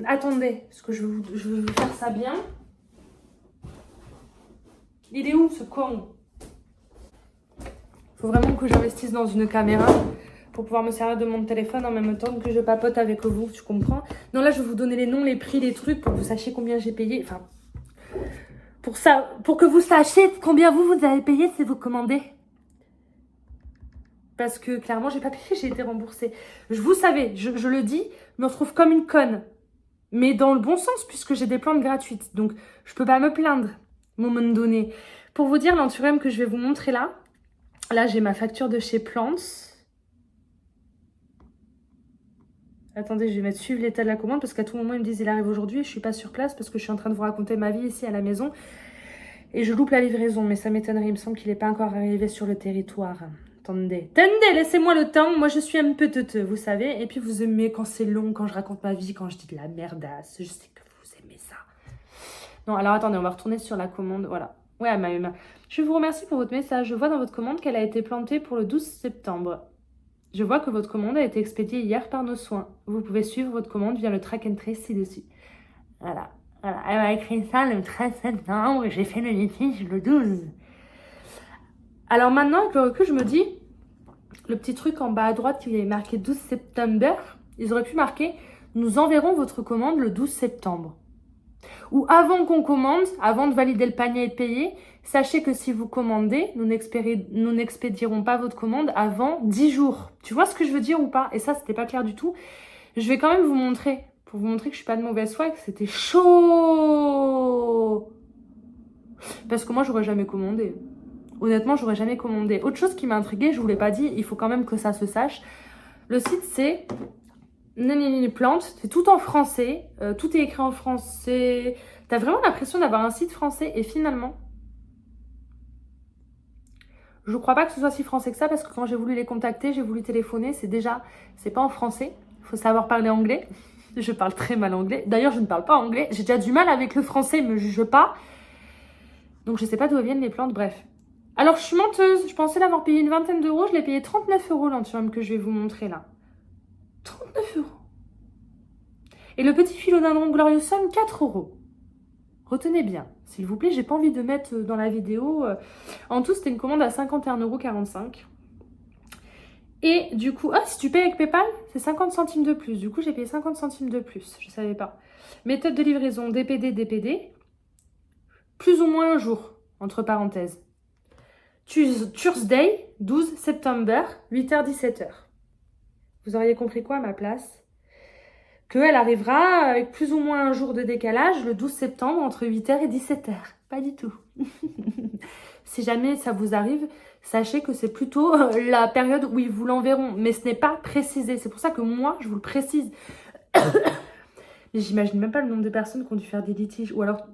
Attendez, parce que je veux vous faire ça bien. Il est où ce con? Faut vraiment que j'investisse dans une caméra pour pouvoir me servir de mon téléphone en même temps que je papote avec vous, tu comprends? Non, là, je vais vous donner les noms, les prix, les trucs pour que vous sachiez combien j'ai payé. Enfin, pour que vous sachiez combien vous avez payé si vous commandez. Parce que clairement, j'ai pas payé, j'ai été remboursée. Vous savez, je le dis, je me retrouve comme une conne. Mais dans le bon sens, puisque j'ai des plantes gratuites. Donc, je peux pas me plaindre, à un moment donné. Pour vous dire, l'anthurium que je vais vous montrer là, j'ai ma facture de chez Plants. Attendez, je vais mettre suivre l'état de la commande parce qu'à tout moment, ils me disent il arrive aujourd'hui et je suis pas sur place parce que je suis en train de vous raconter ma vie ici à la maison. Et je loupe la livraison, mais ça m'étonnerait, il me semble qu'il n'est pas encore arrivé sur le territoire. Attendez, laissez-moi le temps, moi je suis un peu teuteux, vous savez. Et puis vous aimez quand c'est long, quand je raconte ma vie, quand je dis de la merdasse, je sais que vous aimez ça. Non, alors attendez, on va retourner sur la commande, voilà. Ouais, je vous remercie pour votre message. Je vois dans votre commande qu'elle a été plantée pour le 12 septembre. Je vois que votre commande a été expédiée hier par nos soins. Vous pouvez suivre votre commande via le track and trace ci-dessus. Voilà. Elle m'a écrit ça le 13 septembre et j'ai fait le litige le 12. Alors maintenant, avec le recul, je me dis, le petit truc en bas à droite qui est marqué 12 septembre, ils auraient pu marquer « Nous enverrons votre commande le 12 septembre ». Ou avant qu'on commande, avant de valider le panier et de payer, sachez que si vous commandez, nous n'expédierons pas votre commande avant 10 jours. Tu vois ce que je veux dire ou pas? Et ça, c'était pas clair du tout. Je vais quand même vous montrer, pour vous montrer que je suis pas de mauvaise foi et que c'était chaud. Parce que moi, j'aurais jamais commandé. Honnêtement, j'aurais jamais commandé. Autre chose qui m'a intriguée, je vous l'ai pas dit, il faut quand même que ça se sache. Le site, c'est Nanini Plante, c'est tout en français, tout est écrit en français. T'as vraiment l'impression d'avoir un site français et finalement, je crois pas que ce soit si français que ça parce que quand j'ai voulu les contacter, j'ai voulu téléphoner, c'est pas en français, il faut savoir parler anglais. Je parle très mal anglais. D'ailleurs, je ne parle pas anglais, j'ai déjà du mal avec le français, me juge pas. Donc je sais pas d'où viennent les plantes, bref. Alors je suis menteuse, je pensais l'avoir payé une vingtaine d'euros, je l'ai payé 39 € l'anthurium que je vais vous montrer là. 39 €. Et le petit philodendron gloriosum, 4 €. Retenez bien, s'il vous plaît, j'ai pas envie de mettre dans la vidéo. En tout, c'était une commande à 51,45 €. Et du coup, si tu payes avec PayPal, c'est 50 centimes de plus. Du coup, j'ai payé 50 centimes de plus, je savais pas. Méthode de livraison, DPD, plus ou moins un jour, entre parenthèses. Tuesday, 12 septembre, 8h-17h. Vous auriez compris quoi à ma place? Qu'elle arrivera avec plus ou moins un jour de décalage le 12 septembre entre 8h et 17h. Pas du tout. Si jamais ça vous arrive, sachez que c'est plutôt la période où ils vous l'enverront. Mais ce n'est pas précisé. C'est pour ça que moi, je vous le précise. Mais j'imagine même pas le nombre de personnes qui ont dû faire des litiges. Ou alors,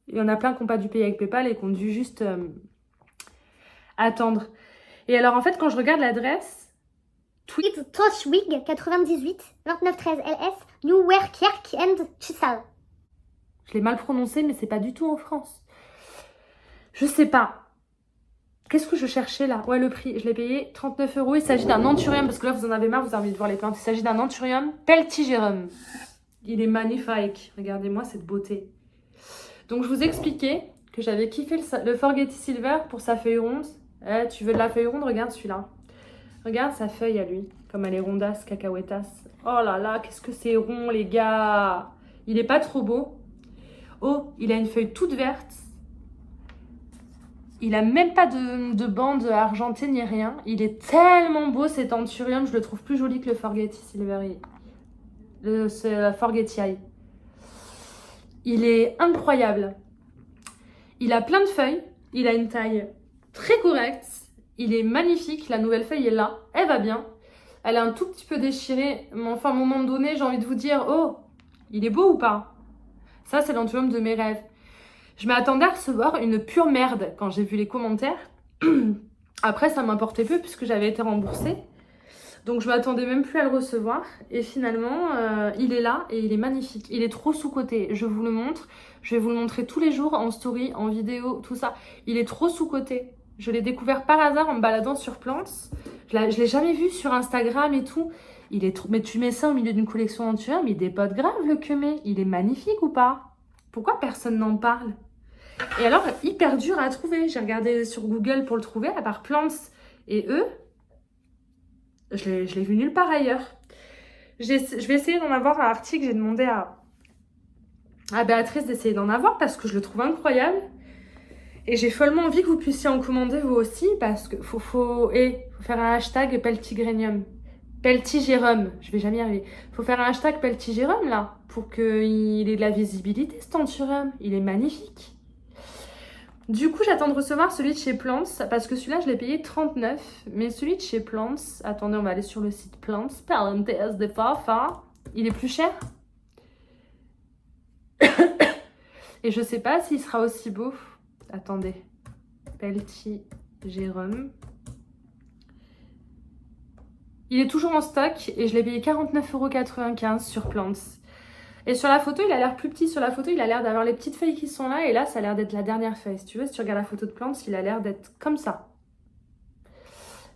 il y en a plein qui n'ont pas dû payer avec PayPal et qui ont dû juste attendre. Et alors, en fait, quand je regarde l'adresse... Tweet Toshwig 98 2913 LS Newark and Chisal. Je l'ai mal prononcé, mais c'est pas du tout en France. Je sais pas. Qu'est-ce que je cherchais là? Ouais, le prix, je l'ai payé 39 €. Il s'agit d'un anthurium, parce que là, vous en avez marre, vous avez envie de voir les plantes. Il s'agit d'un anthurium peltigerum. Il est magnifique. Regardez-moi cette beauté. Donc, je vous expliquais que j'avais kiffé le Forgetti Silver pour sa feuille ronde. Tu veux de la feuille ronde? Regarde celui-là. Regarde sa feuille à lui, comme elle est rondasse, cacahuétasse. Oh là là, qu'est-ce que c'est rond, les gars. Il est pas trop beau. Oh, il a une feuille toute verte. Il a même pas de bande argentée ni rien. Il est tellement beau cet anthurium, je le trouve plus joli que le Forgetti Silvery. C'est la Forgetti Eye. Il est incroyable. Il a plein de feuilles. Il a une taille très correcte. Il est magnifique. La nouvelle feuille est là. Elle va bien. Elle est un tout petit peu déchirée. Mais enfin, à un moment donné, j'ai envie de vous dire, oh, il est beau ou pas? Ça, c'est l'anthurium de mes rêves. Je m'attendais à recevoir une pure merde quand j'ai vu les commentaires. Après, ça m'importait peu puisque j'avais été remboursée. Donc, je m'attendais même plus à le recevoir. Et finalement, il est là et il est magnifique. Il est trop sous-coté. Je vous le montre. Je vais vous le montrer tous les jours en story, en vidéo, tout ça. Il est trop sous-coté. Je l'ai découvert par hasard en me baladant sur Plants. Je l'ai jamais vu sur Instagram et tout. Il est trop... Mais tu mets ça au milieu d'une collection d'anthurium, il dépote grave le queumé. Il est magnifique ou pas? Pourquoi personne n'en parle? Et alors, hyper dur à trouver. J'ai regardé sur Google pour le trouver, à part Plants et eux. Je l'ai vu nulle part ailleurs. Je vais essayer d'en avoir un article. J'ai demandé à Béatrice d'essayer d'en avoir parce que je le trouve incroyable. Et j'ai follement envie que vous puissiez en commander vous aussi parce qu'il faut faire un hashtag Peltigrenium. Peltigérum, je vais jamais y arriver. Faut faire un hashtag Peltigérum là pour qu'il ait de la visibilité cet anthurium. Il est magnifique. Du coup, j'attends de recevoir celui de chez Plants parce que celui-là, je l'ai payé 39. Mais celui de chez Plants, attendez, on va aller sur le site Plants. Parenthèse de Fafa. Il est plus cher. Et je sais pas s'il sera aussi beau. Attendez. Peltigérum. Il est toujours en stock et je l'ai payé 49,95 € sur Plants. Et sur la photo, il a l'air plus petit. Sur la photo, il a l'air d'avoir les petites feuilles qui sont là. Et là, ça a l'air d'être la dernière feuille. Si tu veux, si tu regardes la photo de Plants, il a l'air d'être comme ça.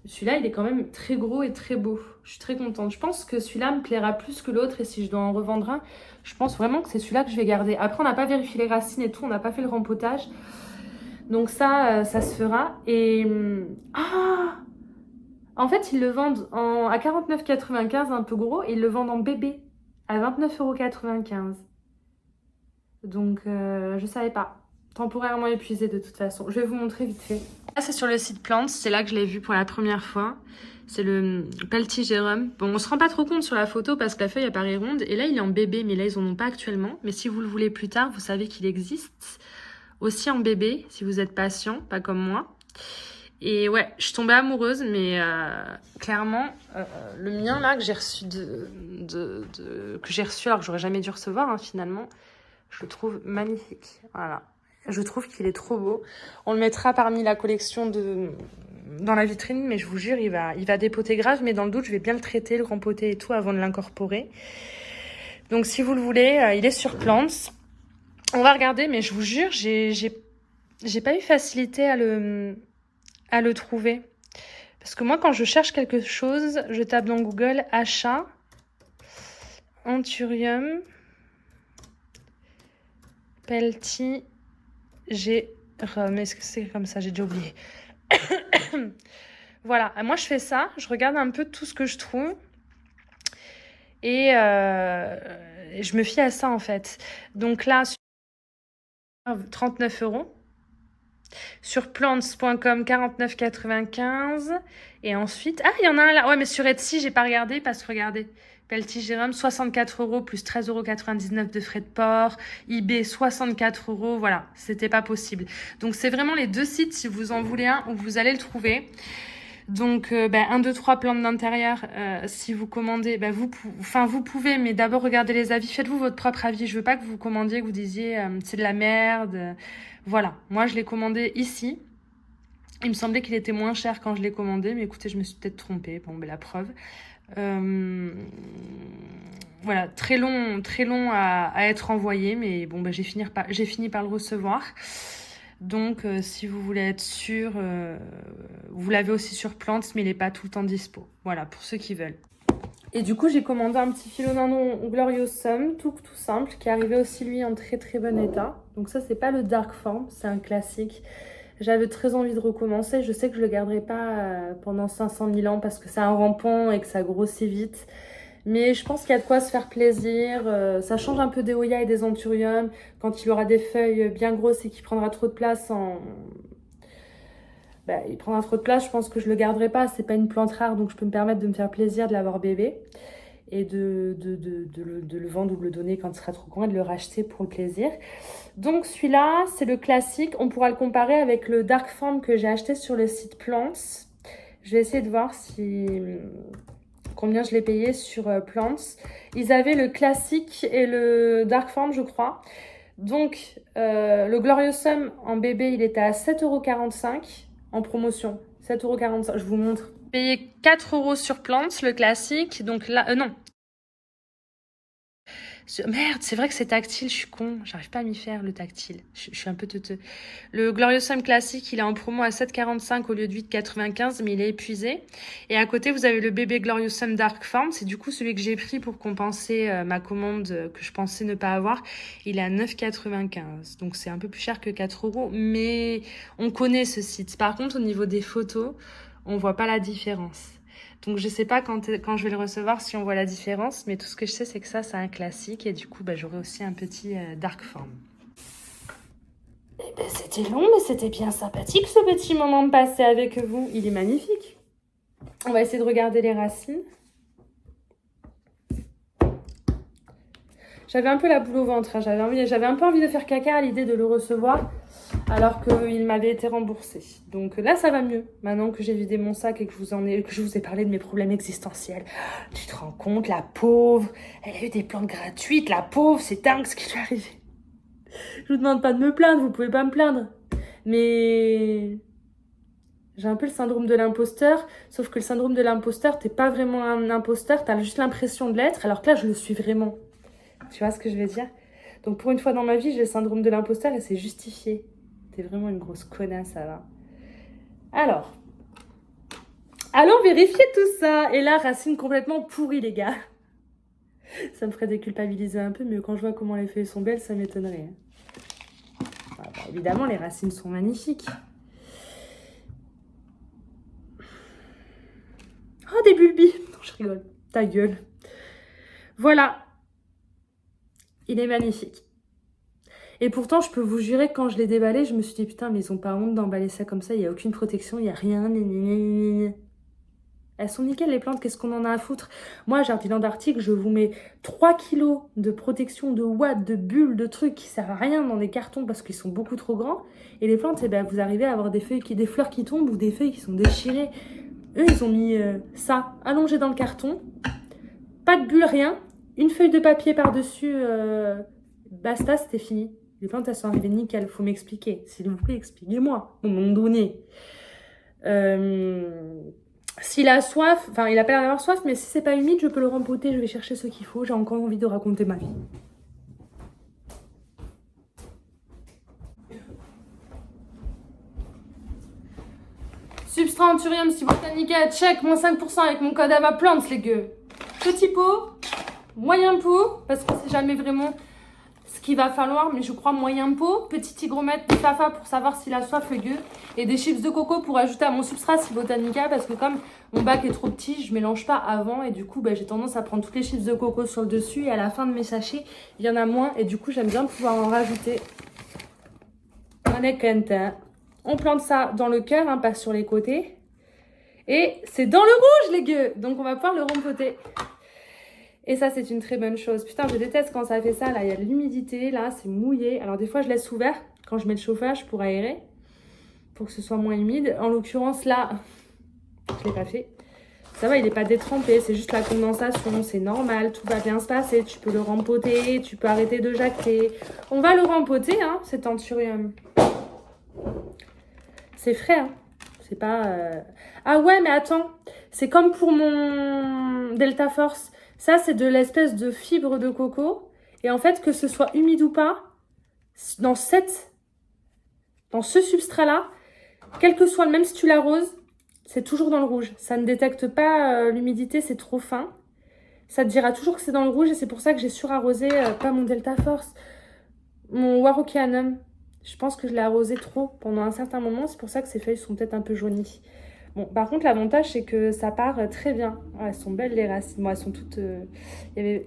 Celui-là, il est quand même très gros et très beau. Je suis très contente. Je pense que celui-là me plaira plus que l'autre. Et si je dois en revendre un, je pense vraiment que c'est celui-là que je vais garder. Après, on n'a pas vérifié les racines et tout. On n'a pas fait le rempotage. Donc ça, ça se fera. Et... Ah! En fait, ils le vendent à 49,95 €, un peu gros. Et ils le vendent en bébé à 29,95 €. Donc, je savais pas. Temporairement épuisé de toute façon. Je vais vous montrer vite fait. Là, c'est sur le site Plants. C'est là que je l'ai vu pour la première fois. C'est le Peltigérum. Bon, on se rend pas trop compte sur la photo parce que la feuille apparaît ronde. Et là, il est en bébé, mais là, ils en ont pas actuellement. Mais si vous le voulez plus tard, vous savez qu'il existe. Aussi en bébé, si vous êtes patient, pas comme moi. Et ouais, je suis tombée amoureuse, mais clairement, le mien là que j'ai reçu alors que j'aurais jamais dû recevoir hein, finalement, je le trouve magnifique. Voilà, je trouve qu'il est trop beau. On le mettra parmi la collection dans la vitrine, mais je vous jure, il va dépoter grave. Mais dans le doute, je vais bien le traiter, le rempoter et tout avant de l'incorporer. Donc si vous le voulez, il est sur Plants. On va regarder, mais je vous jure, j'ai pas eu facilité à le trouver. Parce que moi, quand je cherche quelque chose, je tape dans Google achat, anthurium, Peltigérum. Est-ce que c'est comme ça? J'ai déjà oublié. Voilà, moi je fais ça, je regarde un peu tout ce que je trouve. Et je me fie à ça en fait. Donc là, 39 €. Sur plants.com, 49,95 €. Et ensuite... Ah, il y en a un là. Ouais, mais sur Etsy, j'ai pas regardé parce que regardez. Peltigérum, 64 € plus 13,99 € de frais de port. eBay, 64 €. Voilà, c'était pas possible. Donc, c'est vraiment les deux sites, si vous en voulez un, où vous allez le trouver. Donc, 1, 2, 3 plantes d'intérieur, si vous commandez, vous pouvez, mais d'abord regardez les avis. Faites-vous votre propre avis. Je veux pas que vous commandiez, que vous disiez c'est de la merde. Voilà, moi je l'ai commandé ici. Il me semblait qu'il était moins cher quand je l'ai commandé, mais écoutez, je me suis peut-être trompée. Bon, la preuve. Voilà, très long à être envoyé, mais bon, j'ai fini par le recevoir. Donc, si vous voulez être sûr, vous l'avez aussi sur Plants, mais il n'est pas tout le temps dispo. Voilà, pour ceux qui veulent. Et du coup, j'ai commandé un petit philodendron Gloriosum, tout simple, qui est arrivé aussi, lui, en très très bon état. Donc ça, c'est pas le Dark Form, c'est un classique. J'avais très envie de recommencer. Je sais que je le garderai pas pendant 500 000 ans parce que c'est un rampant et que ça grossit vite. Mais je pense qu'il y a de quoi se faire plaisir. Ça change un peu des Hoya et des Anthurium. Quand il aura des feuilles bien grosses et qu'il prendra trop de place il prendra trop de place, je pense que je le garderai pas. C'est pas une plante rare, donc je peux me permettre de me faire plaisir de l'avoir bébé. Et de le vendre ou de le donner quand il sera trop grand et de le racheter pour le plaisir. Donc celui-là, c'est le classique. On pourra le comparer avec le Dark Form que j'ai acheté sur le site Plants. Je vais essayer de voir combien je l'ai payé sur Plants. Ils avaient le classique et le Dark Form, je crois. Donc, le Gloriosum en bébé, il était à 7,45 € en promotion. 7,45 €, je vous montre. Payé 4 € sur Plants, le classique. Donc là, non. Merde, c'est vrai que c'est tactile, je suis con. J'arrive pas à m'y faire, le tactile. Je suis un peu teuteux. Le Gloriosum classique, il est en promo à 7,45 € au lieu de 8,95 €, mais il est épuisé. Et à côté, vous avez le bébé Gloriosum Dark Form. C'est du coup celui que j'ai pris pour compenser ma commande que je pensais ne pas avoir. Il est à 9,95 €. Donc c'est un peu plus cher que 4 €, mais on connaît ce site. Par contre, au niveau des photos, on voit pas la différence. Donc je sais pas quand je vais le recevoir si on voit la différence, mais tout ce que je sais c'est que ça c'est un classique et du coup j'aurai aussi un petit Dark Form. Eh ben c'était long mais c'était bien sympathique ce petit moment de passer avec vous. Il est magnifique. On va essayer de regarder les racines. J'avais un peu la boule au ventre, hein. J'avais un peu envie de faire caca à l'idée de le recevoir. Alors qu'il m'avait été remboursé. Donc là, ça va mieux. Maintenant que j'ai vidé mon sac et que je vous ai parlé de mes problèmes existentiels. Tu te rends compte, la pauvre, elle a eu des plantes gratuites. La pauvre, c'est dingue ce qui lui est arrivé. Je vous demande pas de me plaindre, vous pouvez pas me plaindre. Mais j'ai un peu le syndrome de l'imposteur. Sauf que le syndrome de l'imposteur, t'es pas vraiment un imposteur. T'as juste l'impression de l'être. Alors que là, je le suis vraiment. Tu vois ce que je veux dire? Donc pour une fois dans ma vie, j'ai le syndrome de l'imposteur et c'est justifié. T'es vraiment une grosse connasse, ça va. Alors, allons vérifier tout ça. Et là, racine complètement pourrie, les gars. Ça me ferait déculpabiliser un peu, mais quand je vois comment les feuilles sont belles, ça m'étonnerait. Ah bah, évidemment, les racines sont magnifiques. Oh, des bulbis. Non, je rigole. Ta gueule. Voilà. Il est magnifique. Et pourtant, je peux vous jurer que quand je l'ai déballé, je me suis dit, putain, mais ils ont pas honte d'emballer ça comme ça, il n'y a aucune protection, il n'y a rien. Elles sont nickel les plantes, qu'est-ce qu'on en a à foutre? Moi, Jardiland d'Arctique, je vous mets 3 kilos de protection, de watts, de bulles, de trucs qui servent à rien dans des cartons parce qu'ils sont beaucoup trop grands. Et les plantes, eh ben, vous arrivez à avoir des fleurs qui tombent ou des feuilles qui sont déchirées. Eux, ils ont mis ça allongé dans le carton. Pas de bulles, rien. Une feuille de papier par-dessus. Basta, c'était fini. Les plantes, elles sont arrivées nickel. Faut m'expliquer. S'il vous plaît, expliquez-moi. Au moment donné. S'il a soif, enfin, il a pas l'air d'avoir soif, mais si c'est pas humide, je peux le rempoter. Je vais chercher ce qu'il faut. J'ai encore envie de raconter ma vie. Substrat Anthurium Botanica, check, moins 5% avec mon code AVAPLANTS, les gueux. Petit pot, moyen pot, parce qu'on sait jamais vraiment ce qu'il va falloir, mais je crois moyen pot. Petit hygromètre de Fafa pour savoir s'il a soif, le gueux. Et des chips de coco pour ajouter à mon substrat Botanica, parce que comme mon bac est trop petit, je mélange pas avant. Et du coup, j'ai tendance à prendre toutes les chips de coco sur le dessus. Et à la fin de mes sachets, il y en a moins. Et du coup, j'aime bien pouvoir en rajouter. On plante ça dans le cœur, hein, pas sur les côtés. Et c'est dans le rouge, les gueux. Donc, on va pouvoir le rempoter. Et ça, c'est une très bonne chose. Putain, je déteste quand ça fait ça. Là, il y a de l'humidité. Là, c'est mouillé. Alors, des fois, je laisse ouvert quand je mets le chauffage pour aérer. Pour que ce soit moins humide. En l'occurrence, là, je ne l'ai pas fait. Ça va, il n'est pas détrempé. C'est juste la condensation. C'est normal. Tout va bien se passer. Tu peux le rempoter. Tu peux arrêter de jacter. On va le rempoter, hein, cet anthurium. C'est frais, hein. C'est pas... Ah ouais, mais attends. C'est comme pour mon Delta Force. Ça, c'est de l'espèce de fibre de coco. Et en fait, que ce soit humide ou pas, dans ce substrat-là, quel que soit, même si tu l'arroses, c'est toujours dans le rouge. Ça ne détecte pas l'humidité, c'est trop fin. Ça te dira toujours que c'est dans le rouge et c'est pour ça que j'ai surarrosé, pas mon Delta Force, mon Warocyanum. Je pense que je l'ai arrosé trop pendant un certain moment. C'est pour ça que ces feuilles sont peut-être un peu jaunies. Bon, par contre, l'avantage, c'est que ça part très bien. Ah, elles sont belles, les racines. Bon, elles sont toutes... Elles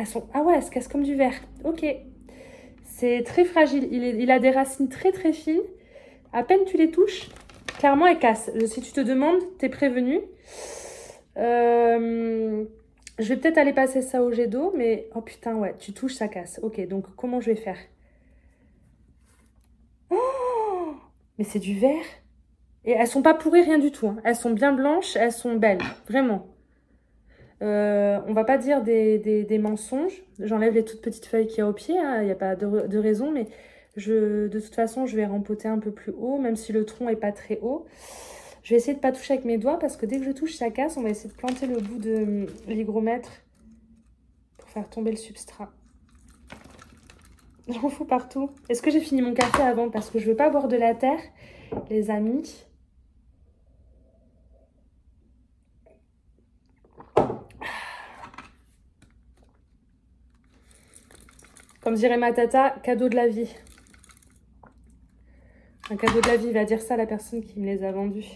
sont... Ah ouais, elles se cassent comme du verre. Ok. C'est très fragile. Il a des racines très, très fines. À peine tu les touches, clairement, elles cassent. Si tu te demandes, t'es prévenu. Je vais peut-être aller passer ça au jet d'eau, mais... Oh putain, ouais, tu touches, ça casse. Ok, donc comment je vais faire? Oh, mais c'est du verre. Et elles sont pas pourries, rien du tout, hein. Elles sont bien blanches, elles sont belles, vraiment. On va pas dire des mensonges. J'enlève les toutes petites feuilles qu'il y a au pied, hein. Il n'y a pas de raison, mais de toute façon, je vais rempoter un peu plus haut, même si le tronc est pas très haut. Je vais essayer de ne pas toucher avec mes doigts, parce que dès que je touche, ça casse. On va essayer de planter le bout de l'hygromètre pour faire tomber le substrat. J'en fous partout. Est-ce que j'ai fini mon café avant? Parce que je veux pas boire de la terre, les amis. Comme dirait ma tata, cadeau de la vie. Un cadeau de la vie, va dire ça à la personne qui me les a vendus.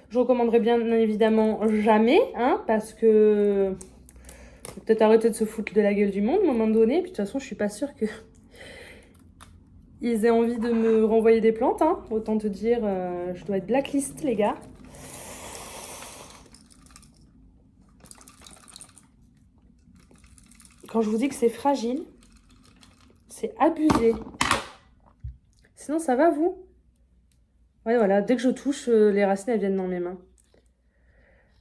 Je recommanderais bien évidemment jamais, hein, parce que faut peut-être arrêter de se foutre de la gueule du monde à un moment donné. Puis de toute façon, je suis pas sûre que ils aient envie de me renvoyer des plantes, hein. Autant te dire, je dois être blacklist, les gars. Quand je vous dis que c'est fragile, c'est abusé. Sinon, ça va, vous? Ouais, voilà, dès que je touche, les racines, elles viennent dans mes mains.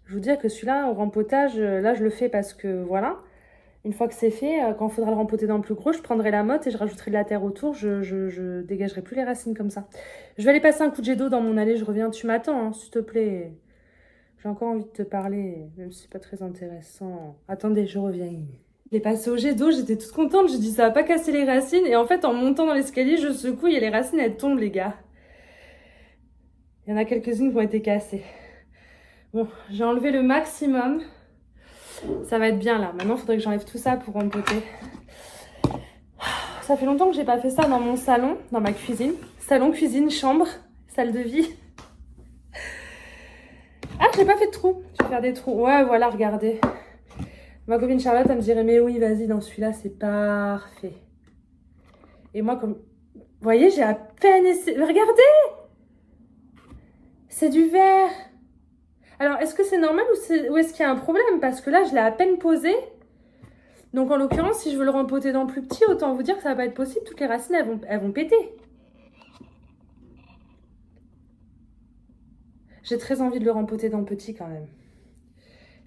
Je vous dis que celui-là, au rempotage, là, je le fais parce que, voilà, une fois que c'est fait, quand il faudra le rempoter dans le plus gros, je prendrai la motte et je rajouterai de la terre autour. Je dégagerai plus les racines comme ça. Je vais aller passer un coup de jet d'eau dans mon allée, je reviens. Tu m'attends, hein, s'il te plaît. J'ai encore envie de te parler, même si c'est pas très intéressant. Attendez, je reviens. Il est passé au jet d'eau, j'étais toute contente. Je dis ça va pas casser les racines. Et en fait, en montant dans l'escalier, je secoue et les racines, elles tombent, les gars. Il y en a quelques-unes qui ont été cassées. Bon, j'ai enlevé le maximum. Ça va être bien là. Maintenant, il faudrait que j'enlève tout ça pour rempoter. Ça fait longtemps que j'ai pas fait ça dans mon salon, dans ma cuisine. Salon, cuisine, chambre, salle de vie. Ah, j'ai pas fait de trous. Je vais faire des trous. Ouais, voilà, regardez. Ma copine Charlotte, elle me dirait, mais oui, vas-y, dans celui-là, c'est parfait. Et moi, comme... Vous voyez, j'ai à peine essayé... Regardez! C'est du verre. Alors, est-ce que c'est normal ou est-ce qu'il y a un problème? Parce que là, je l'ai à peine posé. Donc, en l'occurrence, si je veux le rempoter dans le plus petit, autant vous dire que ça va pas être possible. Toutes les racines, elles vont péter. J'ai très envie de le rempoter dans le petit quand même.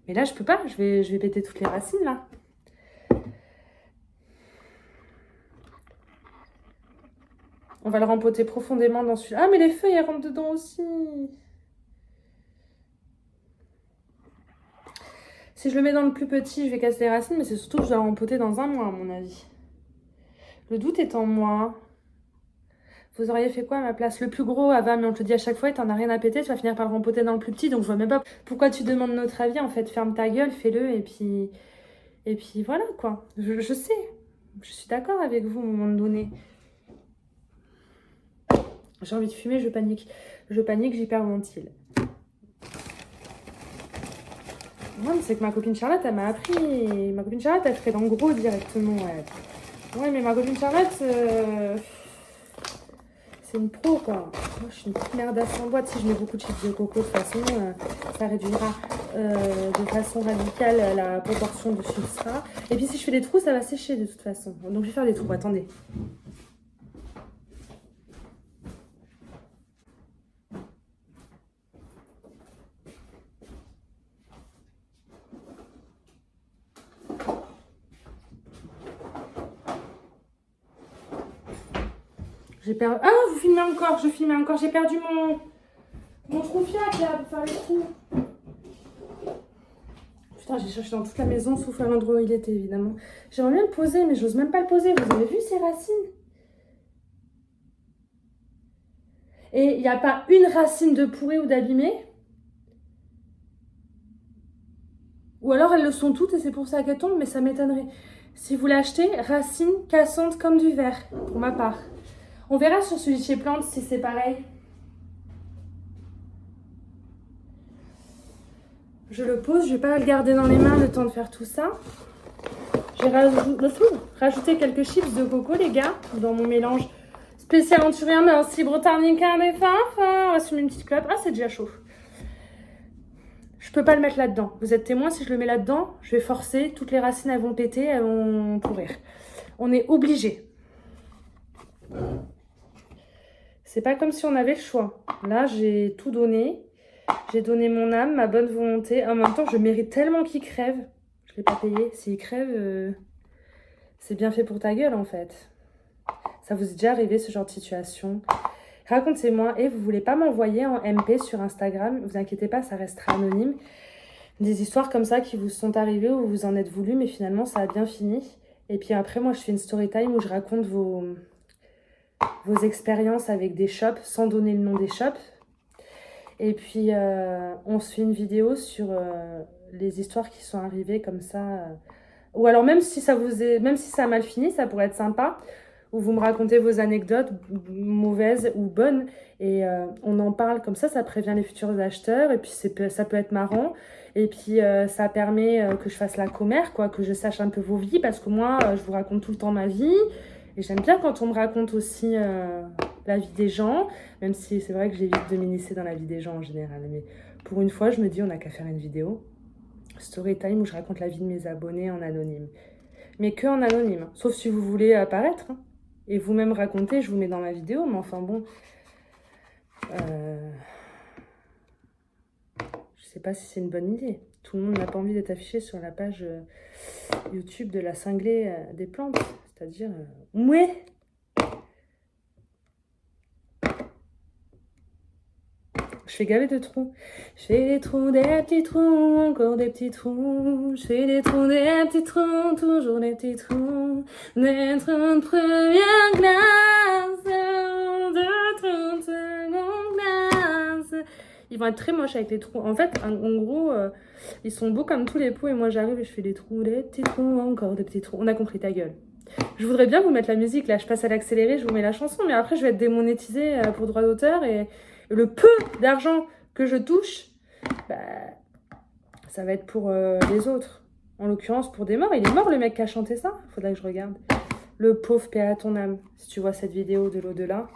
Mais là, je peux pas. Je vais péter toutes les racines, là. On va le rempoter profondément dans celui-là. Ah, mais les feuilles, elles rentrent dedans aussi. Si je le mets dans le plus petit, je vais casser les racines, mais c'est surtout que je dois le rempoter dans un mois, à mon avis. Le doute est en moi. Vous auriez fait quoi à ma place? Le plus gros, Ava, mais on te le dit à chaque fois, t'en as rien à péter, tu vas finir par le rempoter dans le plus petit, donc je vois même pas pourquoi tu demandes notre avis. En fait, ferme ta gueule, fais-le, et puis voilà, quoi. Je sais. Je suis d'accord avec vous, à un moment donné. J'ai envie de fumer, je panique. Je panique, j'hyperventile. Ouais, mais c'est que ma copine Charlotte, elle m'a appris. Ma copine Charlotte, elle ferait dans le gros directement. Ouais, mais ma copine Charlotte, c'est une pro, quoi. Moi, je suis une petite merdasse en boîte. Si je mets beaucoup de chips de coco, de toute façon, ça réduira de façon radicale la proportion de substrat. Et puis, si je fais des trous, ça va sécher de toute façon. Donc, je vais faire des trous. Attendez. J'ai perdu... Ah, vous filmez encore, je filmais encore. J'ai perdu mon trou fiac là pour faire les trous. Putain, j'ai cherché dans toute la maison, sauf à l'endroit où il était, évidemment. J'aimerais bien le poser, mais j'ose même pas le poser. Vous avez vu ces racines? Et il n'y a pas une racine de pourrie ou d'abîmée? Ou alors elles le sont toutes et c'est pour ça qu'elles tombent, mais ça m'étonnerait. Si vous l'achetez, racines cassantes comme du verre, pour ma part. On verra sur celui de chez Plante si c'est pareil. Je le pose, je vais pas le garder dans les mains le temps de faire tout ça. J'ai rajouté quelques chips de coco, les gars, dans mon mélange spécial anturien, mais aussi britannica des fins. On va se mettre une petite clope. Ah, c'est déjà chaud. Je peux pas le mettre là-dedans. Vous êtes témoin, si je le mets là-dedans, je vais forcer. Toutes les racines, elles vont péter, elles vont pourrir. On est obligé. C'est pas comme si on avait le choix. Là, j'ai tout donné. J'ai donné mon âme, ma bonne volonté. En même temps, je mérite tellement qu'il crève. Je ne l'ai pas payé. S'il crève, c'est bien fait pour ta gueule, en fait. Ça vous est déjà arrivé, ce genre de situation? Racontez-moi. Et vous voulez pas m'envoyer en MP sur Instagram? Vous inquiétez pas, ça restera anonyme. Des histoires comme ça qui vous sont arrivées où vous en êtes voulu, mais finalement, ça a bien fini. Et puis après, moi, je fais une story time où je raconte vos expériences avec des shops, sans donner le nom des shops. Et puis, on se fait une vidéo sur les histoires qui sont arrivées comme ça. Ou alors, même si ça a mal fini, ça pourrait être sympa. Où vous me racontez vos anecdotes, mauvaises ou bonnes. Et on en parle comme ça prévient les futurs acheteurs. Et puis, ça peut être marrant. Et puis, ça permet que je fasse la commère, quoi, que je sache un peu vos vies. Parce que moi, je vous raconte tout le temps ma vie. Et j'aime bien quand on me raconte aussi la vie des gens, même si c'est vrai que j'évite de m'initier dans la vie des gens en général. Mais pour une fois, je me dis, on n'a qu'à faire une vidéo, story time, où je raconte la vie de mes abonnés en anonyme. Mais que en anonyme, hein. Sauf si vous voulez apparaître. Hein. Et vous-même raconter, je vous mets dans ma vidéo. Mais enfin bon, je sais pas si c'est une bonne idée. Tout le monde n'a pas envie d'être affiché sur la page YouTube de la cinglée des plantes. C'est-à-dire, mouais. Je fais gaver de trous. Je fais des trous, des petits trous, encore des petits trous. Je fais des trous, des petits trous, toujours des petits trous. Des trous de première classe, de trous de seconde classe. Ils vont être très moches avec les trous. En fait, en gros, ils sont beaux comme tous les pots. Et moi, j'arrive et je fais des trous, des petits trous, encore des petits trous. On a compris, ta gueule. Je voudrais bien vous mettre la musique, là, je passe à l'accéléré, je vous mets la chanson, mais après je vais être démonétisée pour droit d'auteur et le peu d'argent que je touche, bah, ça va être pour les autres. En l'occurrence pour des morts. Il est mort le mec qui a chanté ça? Faudrait que je regarde. Le pauvre, paix à ton âme. Si tu vois cette vidéo de l'au-delà,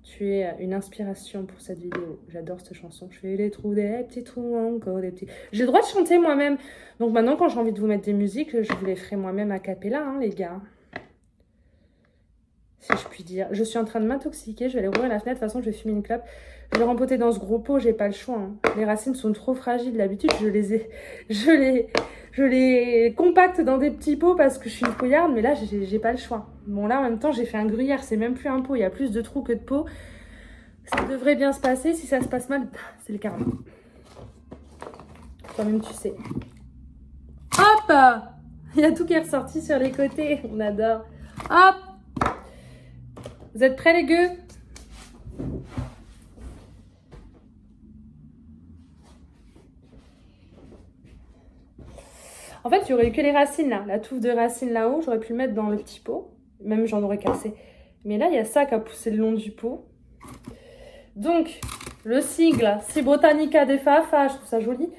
tu es une inspiration pour cette vidéo. J'adore cette chanson. Je fais des trous, des petits trous, encore des petits... J'ai le droit de chanter moi-même. Donc maintenant, quand j'ai envie de vous mettre des musiques, je vous les ferai moi-même a cappella, hein, les gars. Si je puis dire. Je suis en train de m'intoxiquer. Je vais aller ouvrir la fenêtre. De toute façon, je vais fumer une clope. Je vais rempoter dans ce gros pot. J'ai pas le choix. Hein. Les racines sont trop fragiles. D'habitude, je les compacte dans des petits pots parce que je suis une couillarde. Mais là, j'ai pas le choix. Bon, là, en même temps, j'ai fait un gruyère. C'est même plus un pot. Il y a plus de trous que de pots. Ça devrait bien se passer. Si ça se passe mal, c'est le karma. Toi-même, tu sais. Hop! Il y a tout qui est ressorti sur les côtés. On adore. Hop! Vous êtes prêts, les gueux? En fait, il n'y aurait eu que les racines, là. La touffe de racines là-haut, j'aurais pu le mettre dans le petit pot. Même, j'en aurais cassé. Mais là, il y a ça qui a poussé le long du pot. Donc, le sigle, c'est Botanica de Fafa, je trouve ça joli.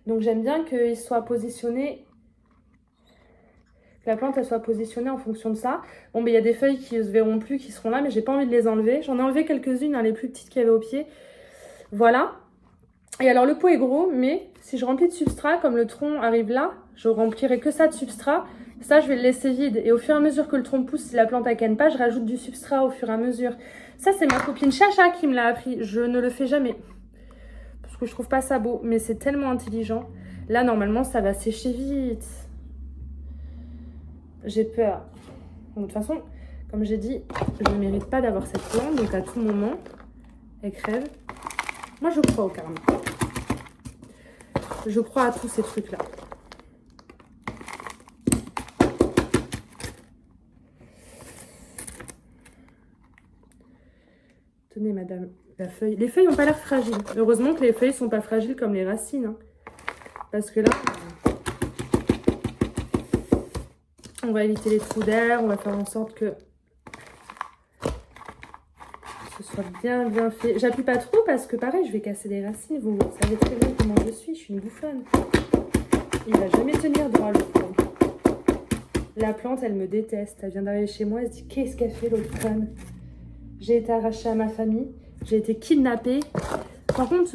Donc, j'aime bien qu'il soit positionné, que la plante elle soit positionnée en fonction de ça. Bon, mais il y a des feuilles qui ne se verront plus, qui seront là, mais j'ai pas envie de les enlever. J'en ai enlevé quelques-unes, hein, les plus petites qu'il y avait au pied. Voilà. Et alors, le pot est gros, mais si je remplis de substrat, comme le tronc arrive là, je remplirai que ça de substrat. Ça, je vais le laisser vide. Et au fur et à mesure que le tronc pousse, si la plante ne canne pas, je rajoute du substrat au fur et à mesure. Ça, c'est ma copine Chacha qui me l'a appris. Je ne le fais jamais. Parce que je trouve pas ça beau. Mais c'est tellement intelligent. Là, normalement, ça va sécher vite. J'ai peur. Donc, de toute façon, comme j'ai dit, je ne mérite pas d'avoir cette plante. Donc, à tout moment, elle crève. Moi, je crois au karma. Je crois à tous ces trucs-là. Tenez, madame, la feuille. Les feuilles n'ont pas l'air fragiles. Heureusement que les feuilles ne sont pas fragiles comme les racines. Hein. Parce que là, on va éviter les trous d'air. On va faire en sorte que ce soit bien fait. J'appuie pas trop parce que pareil, je vais casser les racines. Vous savez très bien comment je suis une bouffonne. Il va jamais tenir droit, le pauvre. La plante, elle me déteste. Elle vient d'arriver chez moi. Elle se dit, qu'est-ce qu'elle fait, l'autre conne? J'ai été arrachée à ma famille. J'ai été kidnappée. Par contre,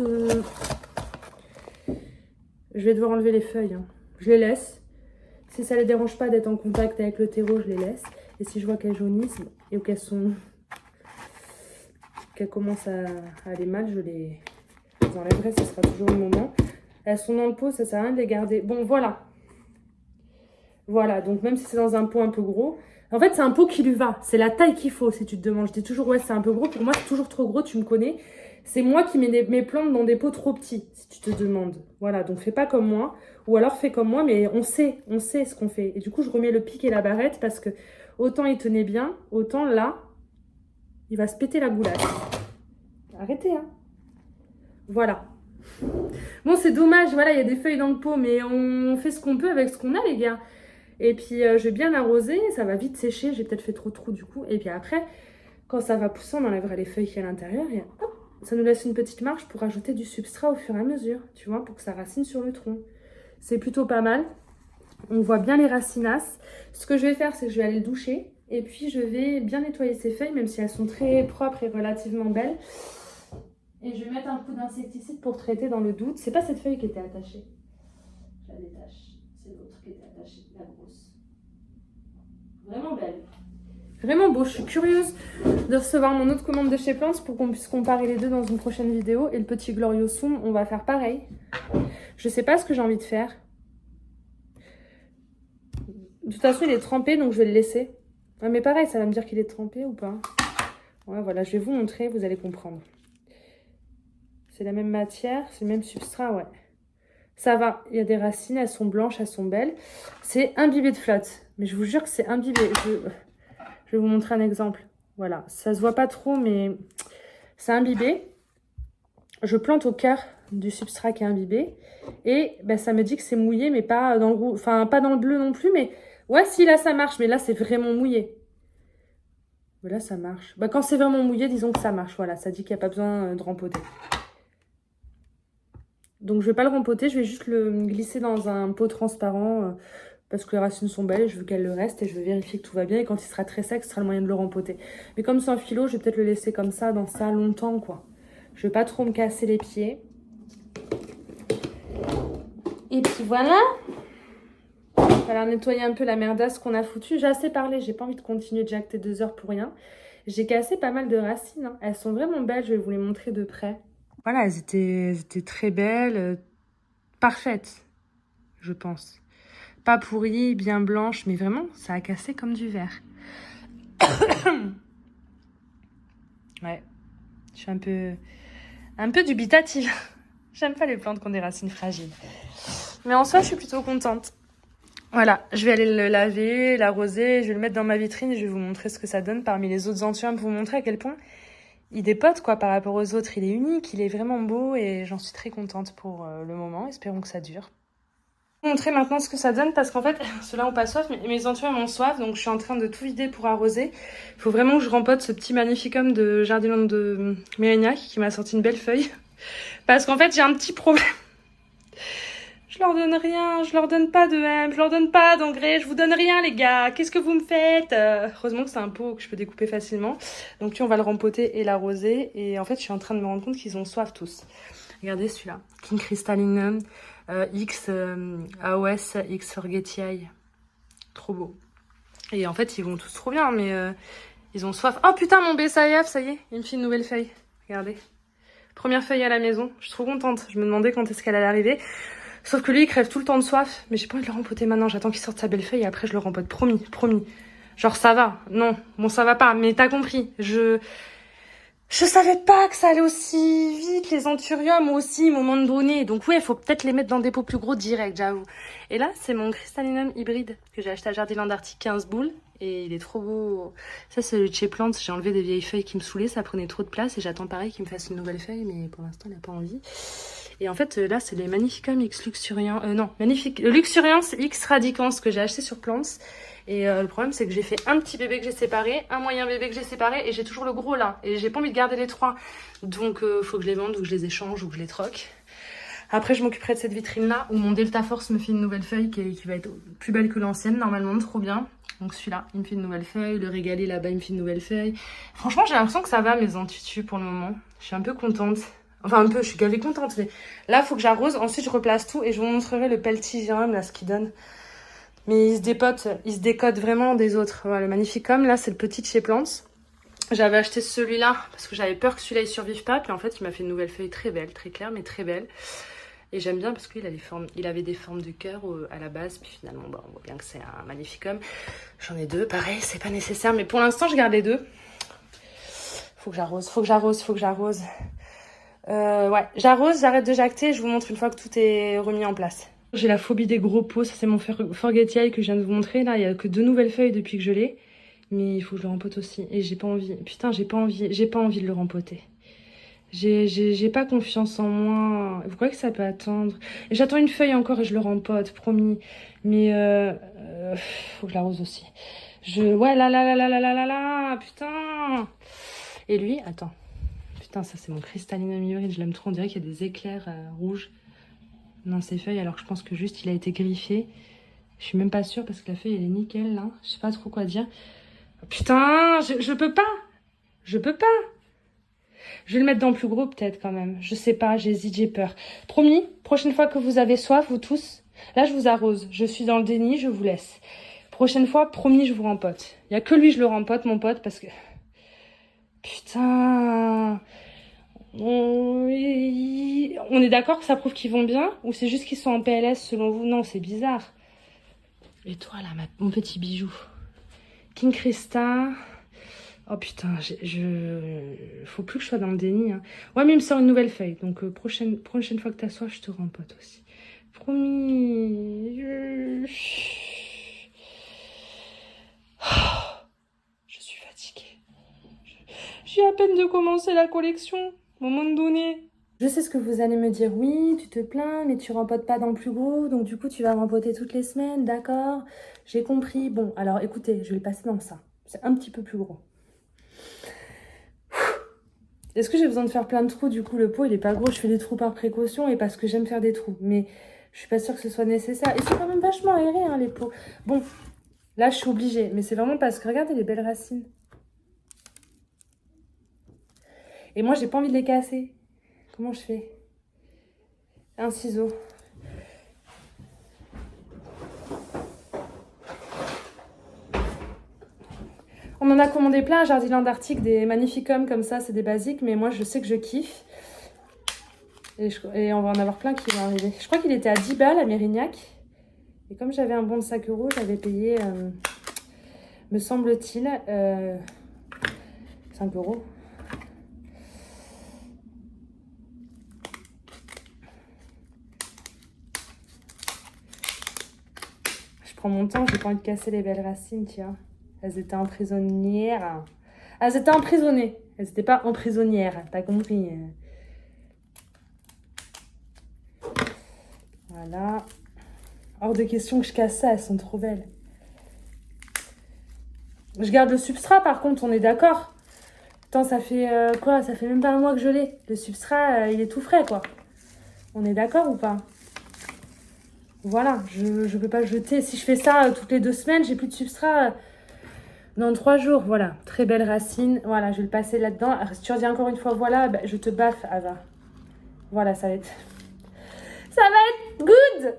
je vais devoir enlever les feuilles. Hein. Je les laisse. Si ça ne les dérange pas d'être en contact avec le terreau, je les laisse. Et si je vois qu'elles jaunissent et qu'elles commencent à aller mal, je les les enlèverai, ce sera toujours le moment. Elles sont dans le pot, ça sert à rien de les garder. Bon, voilà. Voilà, donc même si c'est dans un pot un peu gros, en fait, c'est un pot qui lui va. C'est la taille qu'il faut, si tu te demandes. Je dis toujours, ouais, c'est un peu gros. Pour moi, c'est toujours trop gros, tu me connais. C'est moi qui mets mes plantes dans des pots trop petits, si tu te demandes. Voilà, donc fais pas comme moi. Ou alors fais comme moi, mais on sait ce qu'on fait. Et du coup, je remets le pic et la barrette parce que autant il tenait bien, autant là, il va se péter la goulasse. Arrêtez, hein. Voilà. Bon, c'est dommage, voilà, il y a des feuilles dans le pot, mais on fait ce qu'on peut avec ce qu'on a, les gars. Et puis, je vais bien arroser, ça va vite sécher. J'ai peut-être fait trop de trous, du coup. Et puis après, quand ça va pousser, on enlèvera les feuilles qui y a à l'intérieur et hop, ça nous laisse une petite marge pour ajouter du substrat au fur et à mesure, tu vois, pour que ça racine sur le tronc. C'est plutôt pas mal. On voit bien les racinasses. Ce que je vais faire, c'est que je vais aller le doucher. Et puis, je vais bien nettoyer ces feuilles, même si elles sont très propres et relativement belles. Et je vais mettre un coup d'insecticide pour traiter dans le doute. C'est pas cette feuille qui était attachée. Je la détache. C'est l'autre qui était attachée, la grosse. Vraiment belle. Vraiment beau. Je suis curieuse de recevoir mon autre commande de chez Plants pour qu'on puisse comparer les deux dans une prochaine vidéo. Et le petit Gloriosum, on va faire pareil. Je sais pas ce que j'ai envie de faire. De toute façon, il est trempé, donc je vais le laisser. Ah, mais pareil, ça va me dire qu'il est trempé ou pas. Ouais, voilà, je vais vous montrer, vous allez comprendre. C'est la même matière, c'est le même substrat, ouais. Ça va, il y a des racines, elles sont blanches, elles sont belles. C'est imbibé de flotte, mais je vous jure que c'est imbibé. Je vais vous montrer un exemple. Voilà, ça se voit pas trop, mais c'est imbibé. Je plante au cœur du substrat qui est imbibé. Et ben, ça me dit que c'est mouillé, mais pas dans le rouge. Enfin, pas dans le bleu non plus, mais... Ouais, si, là, ça marche, mais là, c'est vraiment mouillé. Mais là, ça marche. Bah, quand c'est vraiment mouillé, disons que ça marche. Voilà, ça dit qu'il n'y a pas besoin de rempoter. Donc, je ne vais pas le rempoter, je vais juste le glisser dans un pot transparent parce que les racines sont belles et je veux qu'elles le restent et je veux vérifier que tout va bien. Et quand il sera très sec, ce sera le moyen de le rempoter. Mais comme c'est un philo, je vais peut-être le laisser comme ça, dans ça, longtemps, quoi. Je ne vais pas trop me casser les pieds. Et puis voilà. Il va falloir nettoyer un peu la merdasse qu'on a foutue. J'ai assez parlé, j'ai pas envie de continuer de jacter 2 heures pour rien. J'ai cassé pas mal de racines, hein. Elles sont vraiment belles, je vais vous les montrer de près. Voilà, elles étaient très belles, parfaites, je pense. Pas pourries, bien blanches, mais vraiment, ça a cassé comme du verre. Ouais, je suis un peu dubitative. J'aime pas les plantes qui ont des racines fragiles. Mais en soi, je suis plutôt contente. Voilà, je vais aller le laver, l'arroser, je vais le mettre dans ma vitrine et je vais vous montrer ce que ça donne parmi les autres antiums pour vous montrer à quel point il dépote quoi par rapport aux autres. Il est unique, il est vraiment beau et j'en suis très contente pour le moment. Espérons que ça dure. Je vais vous montrer maintenant ce que ça donne parce qu'en fait, ceux-là ont pas soif, mais mes antiums ont soif, donc je suis en train de tout vider pour arroser. Il faut vraiment que je rempote ce petit magnificum de Jardinland de Mérignac qui m'a sorti une belle feuille. Parce qu'en fait, j'ai un petit problème. Je leur donne rien, je leur donne pas de M, je leur donne pas d'engrais, je vous donne rien les gars, qu'est-ce que vous me faites? Heureusement que c'est un pot que je peux découper facilement. Donc puis on va le rempoter et l'arroser. Et en fait je suis en train de me rendre compte qu'ils ont soif tous. Regardez celui-là, King Crystallinum X AOS X Forgetiae. Trop beau. Et en fait ils vont tous trop bien mais ils ont soif. Oh putain mon Bessaïaf, ça y est, il me fait une nouvelle feuille. Regardez. Première feuille à la maison, je suis trop contente. Je me demandais quand est-ce qu'elle allait arriver. Sauf que lui, il crève tout le temps de soif. Mais j'ai pas envie de le rempoter maintenant. J'attends qu'il sorte sa belle feuille et après je le rempote. Promis, promis. Genre ça va. Non, bon ça va pas. Mais t'as compris. Je savais pas que ça allait aussi vite. Les anthuriums aussi, au moment donné. Donc ouais, il faut peut-être les mettre dans des pots plus gros direct, j'avoue. Et là, c'est mon Crystallinum hybride que j'ai acheté à Jardinland Arctic 15 boules. Et il est trop beau. Ça, c'est le de chez Plants. J'ai enlevé des vieilles feuilles qui me saoulaient. Ça prenait trop de place. Et j'attends pareil qu'il me fasse une nouvelle feuille. Mais pour l'instant, il n'a pas envie. Et en fait, là, c'est les Magnificum X Luxuriance. Luxuriance X Radicans que j'ai acheté sur Plants. Et le problème, c'est que j'ai fait un petit bébé que j'ai séparé, un moyen bébé que j'ai séparé. Et j'ai toujours le gros là. Et j'ai pas envie de garder les 3. Donc, faut que je les vende ou que je les échange ou que je les troque. Après, je m'occuperai de cette vitrine-là où mon Delta Force me fait une nouvelle feuille qui va être plus belle que l'ancienne. Normalement, trop bien. Donc celui-là, il me fait une nouvelle feuille. Le régalé là-bas, il me fait une nouvelle feuille. Franchement, j'ai l'impression que ça va, mes antutus pour le moment. Je suis un peu contente. Enfin, un peu, je suis gavée contente. Mais là, il faut que j'arrose. Ensuite, je replace tout et je vous montrerai le Peltigerium, là, ce qu'il donne. Mais il se décode vraiment des autres. Voilà, le Magnificum, là, c'est le petit de chez Plants. J'avais acheté celui-là parce que j'avais peur que celui-là il survive pas. Puis en fait, il m'a fait une nouvelle feuille très belle, très claire, mais très belle. Et j'aime bien parce qu'il a il avait des formes de cœur à la base. Puis finalement, bah, on voit bien que c'est un magnifique homme. J'en ai deux, pareil, c'est pas nécessaire. Mais pour l'instant, je garde les deux. Faut que j'arrose, faut que j'arrose, faut que j'arrose. Ouais, j'arrose, j'arrête de jacter. Je vous montre une fois que tout est remis en place. J'ai la phobie des gros pots. Ça, c'est mon Forget Eye que je viens de vous montrer. Là, il y a que 2 nouvelles feuilles depuis que je l'ai. Mais il faut que je le rempote aussi. Et j'ai pas envie. Putain, j'ai pas envie de le rempoter. J'ai pas confiance en moi. Vous croyez que ça peut attendre? Et j'attends une feuille encore et je le rempote, promis. Mais faut que je l'arrose aussi. Ouais, là, putain. Et lui, attends. Putain, ça c'est mon Crystalline Muride, je l'aime trop. On dirait qu'il y a des éclairs rouges dans ses feuilles, alors que je pense que juste il a été griffé. Je suis même pas sûre parce que la feuille elle est nickel là. Je sais pas trop quoi dire. Putain, je peux pas. Je peux pas. Je vais le mettre dans le plus gros peut-être quand même. Je sais pas, j'hésite, j'ai peur. Promis, prochaine fois que vous avez soif, vous tous, là je vous arrose. Je suis dans le déni, je vous laisse. Prochaine fois, promis, je vous rempote. Il y a que lui, je le rempote, mon pote, parce que... Putain... On est d'accord que ça prouve qu'ils vont bien? Ou c'est juste qu'ils sont en PLS selon vous? Non, c'est bizarre. Et toi là, mon petit bijou. King Krista... Oh putain, faut plus que je sois dans le déni. Hein. Ouais, mais il me sort une nouvelle feuille. Donc, prochaine fois que t'as soif, je te rempote aussi. Promis. Je suis fatiguée. J'ai à peine de commencer la collection. À un moment donné. Je sais ce que vous allez me dire. Oui, tu te plains, mais tu rempotes pas dans le plus gros. Donc, du coup, tu vas rempoter toutes les semaines. D'accord. J'ai compris. Bon, alors, écoutez, je vais le passer dans ça. C'est un petit peu plus gros. Est-ce que j'ai besoin de faire plein de trous? Du coup, le pot, il est pas gros. Je fais des trous par précaution et parce que j'aime faire des trous. Mais je suis pas sûre que ce soit nécessaire. Et c'est quand même vachement aéré, hein, les pots. Bon, là, je suis obligée. Mais c'est vraiment parce que, regardez les belles racines. Et moi, j'ai pas envie de les casser. Comment je fais? Un ciseau. On en a commandé plein à Jardiland Arctique, des magnifiques hommes comme ça, c'est des basiques, mais moi je sais que je kiffe. Et on va en avoir plein qui vont arriver. Je crois qu'il était à 10 balles à Mérignac. Et comme j'avais un bon de 5 €, j'avais payé, me semble-t-il, 5 €. Je prends mon temps, j'ai pas envie de casser les belles racines, tiens. Elles étaient emprisonnières. Elles étaient emprisonnées. Elles n'étaient pas emprisonnières. T'as compris? Voilà. Hors de question que je casse ça. Elles sont trop belles. Je garde le substrat, par contre. On est d'accord? Putain, ça fait quoi? Ça fait même pas un mois que je l'ai. Le substrat, il est tout frais, quoi. On est d'accord ou pas? Voilà. Je peux pas jeter. Si je fais ça toutes les 2 semaines, j'ai plus de substrat... Dans 3 jours, voilà, très belle racine. Voilà, je vais le passer là-dedans. Si tu redis encore une fois, voilà, bah, je te baffe, Ava. Voilà, ça va être... Ça va être good.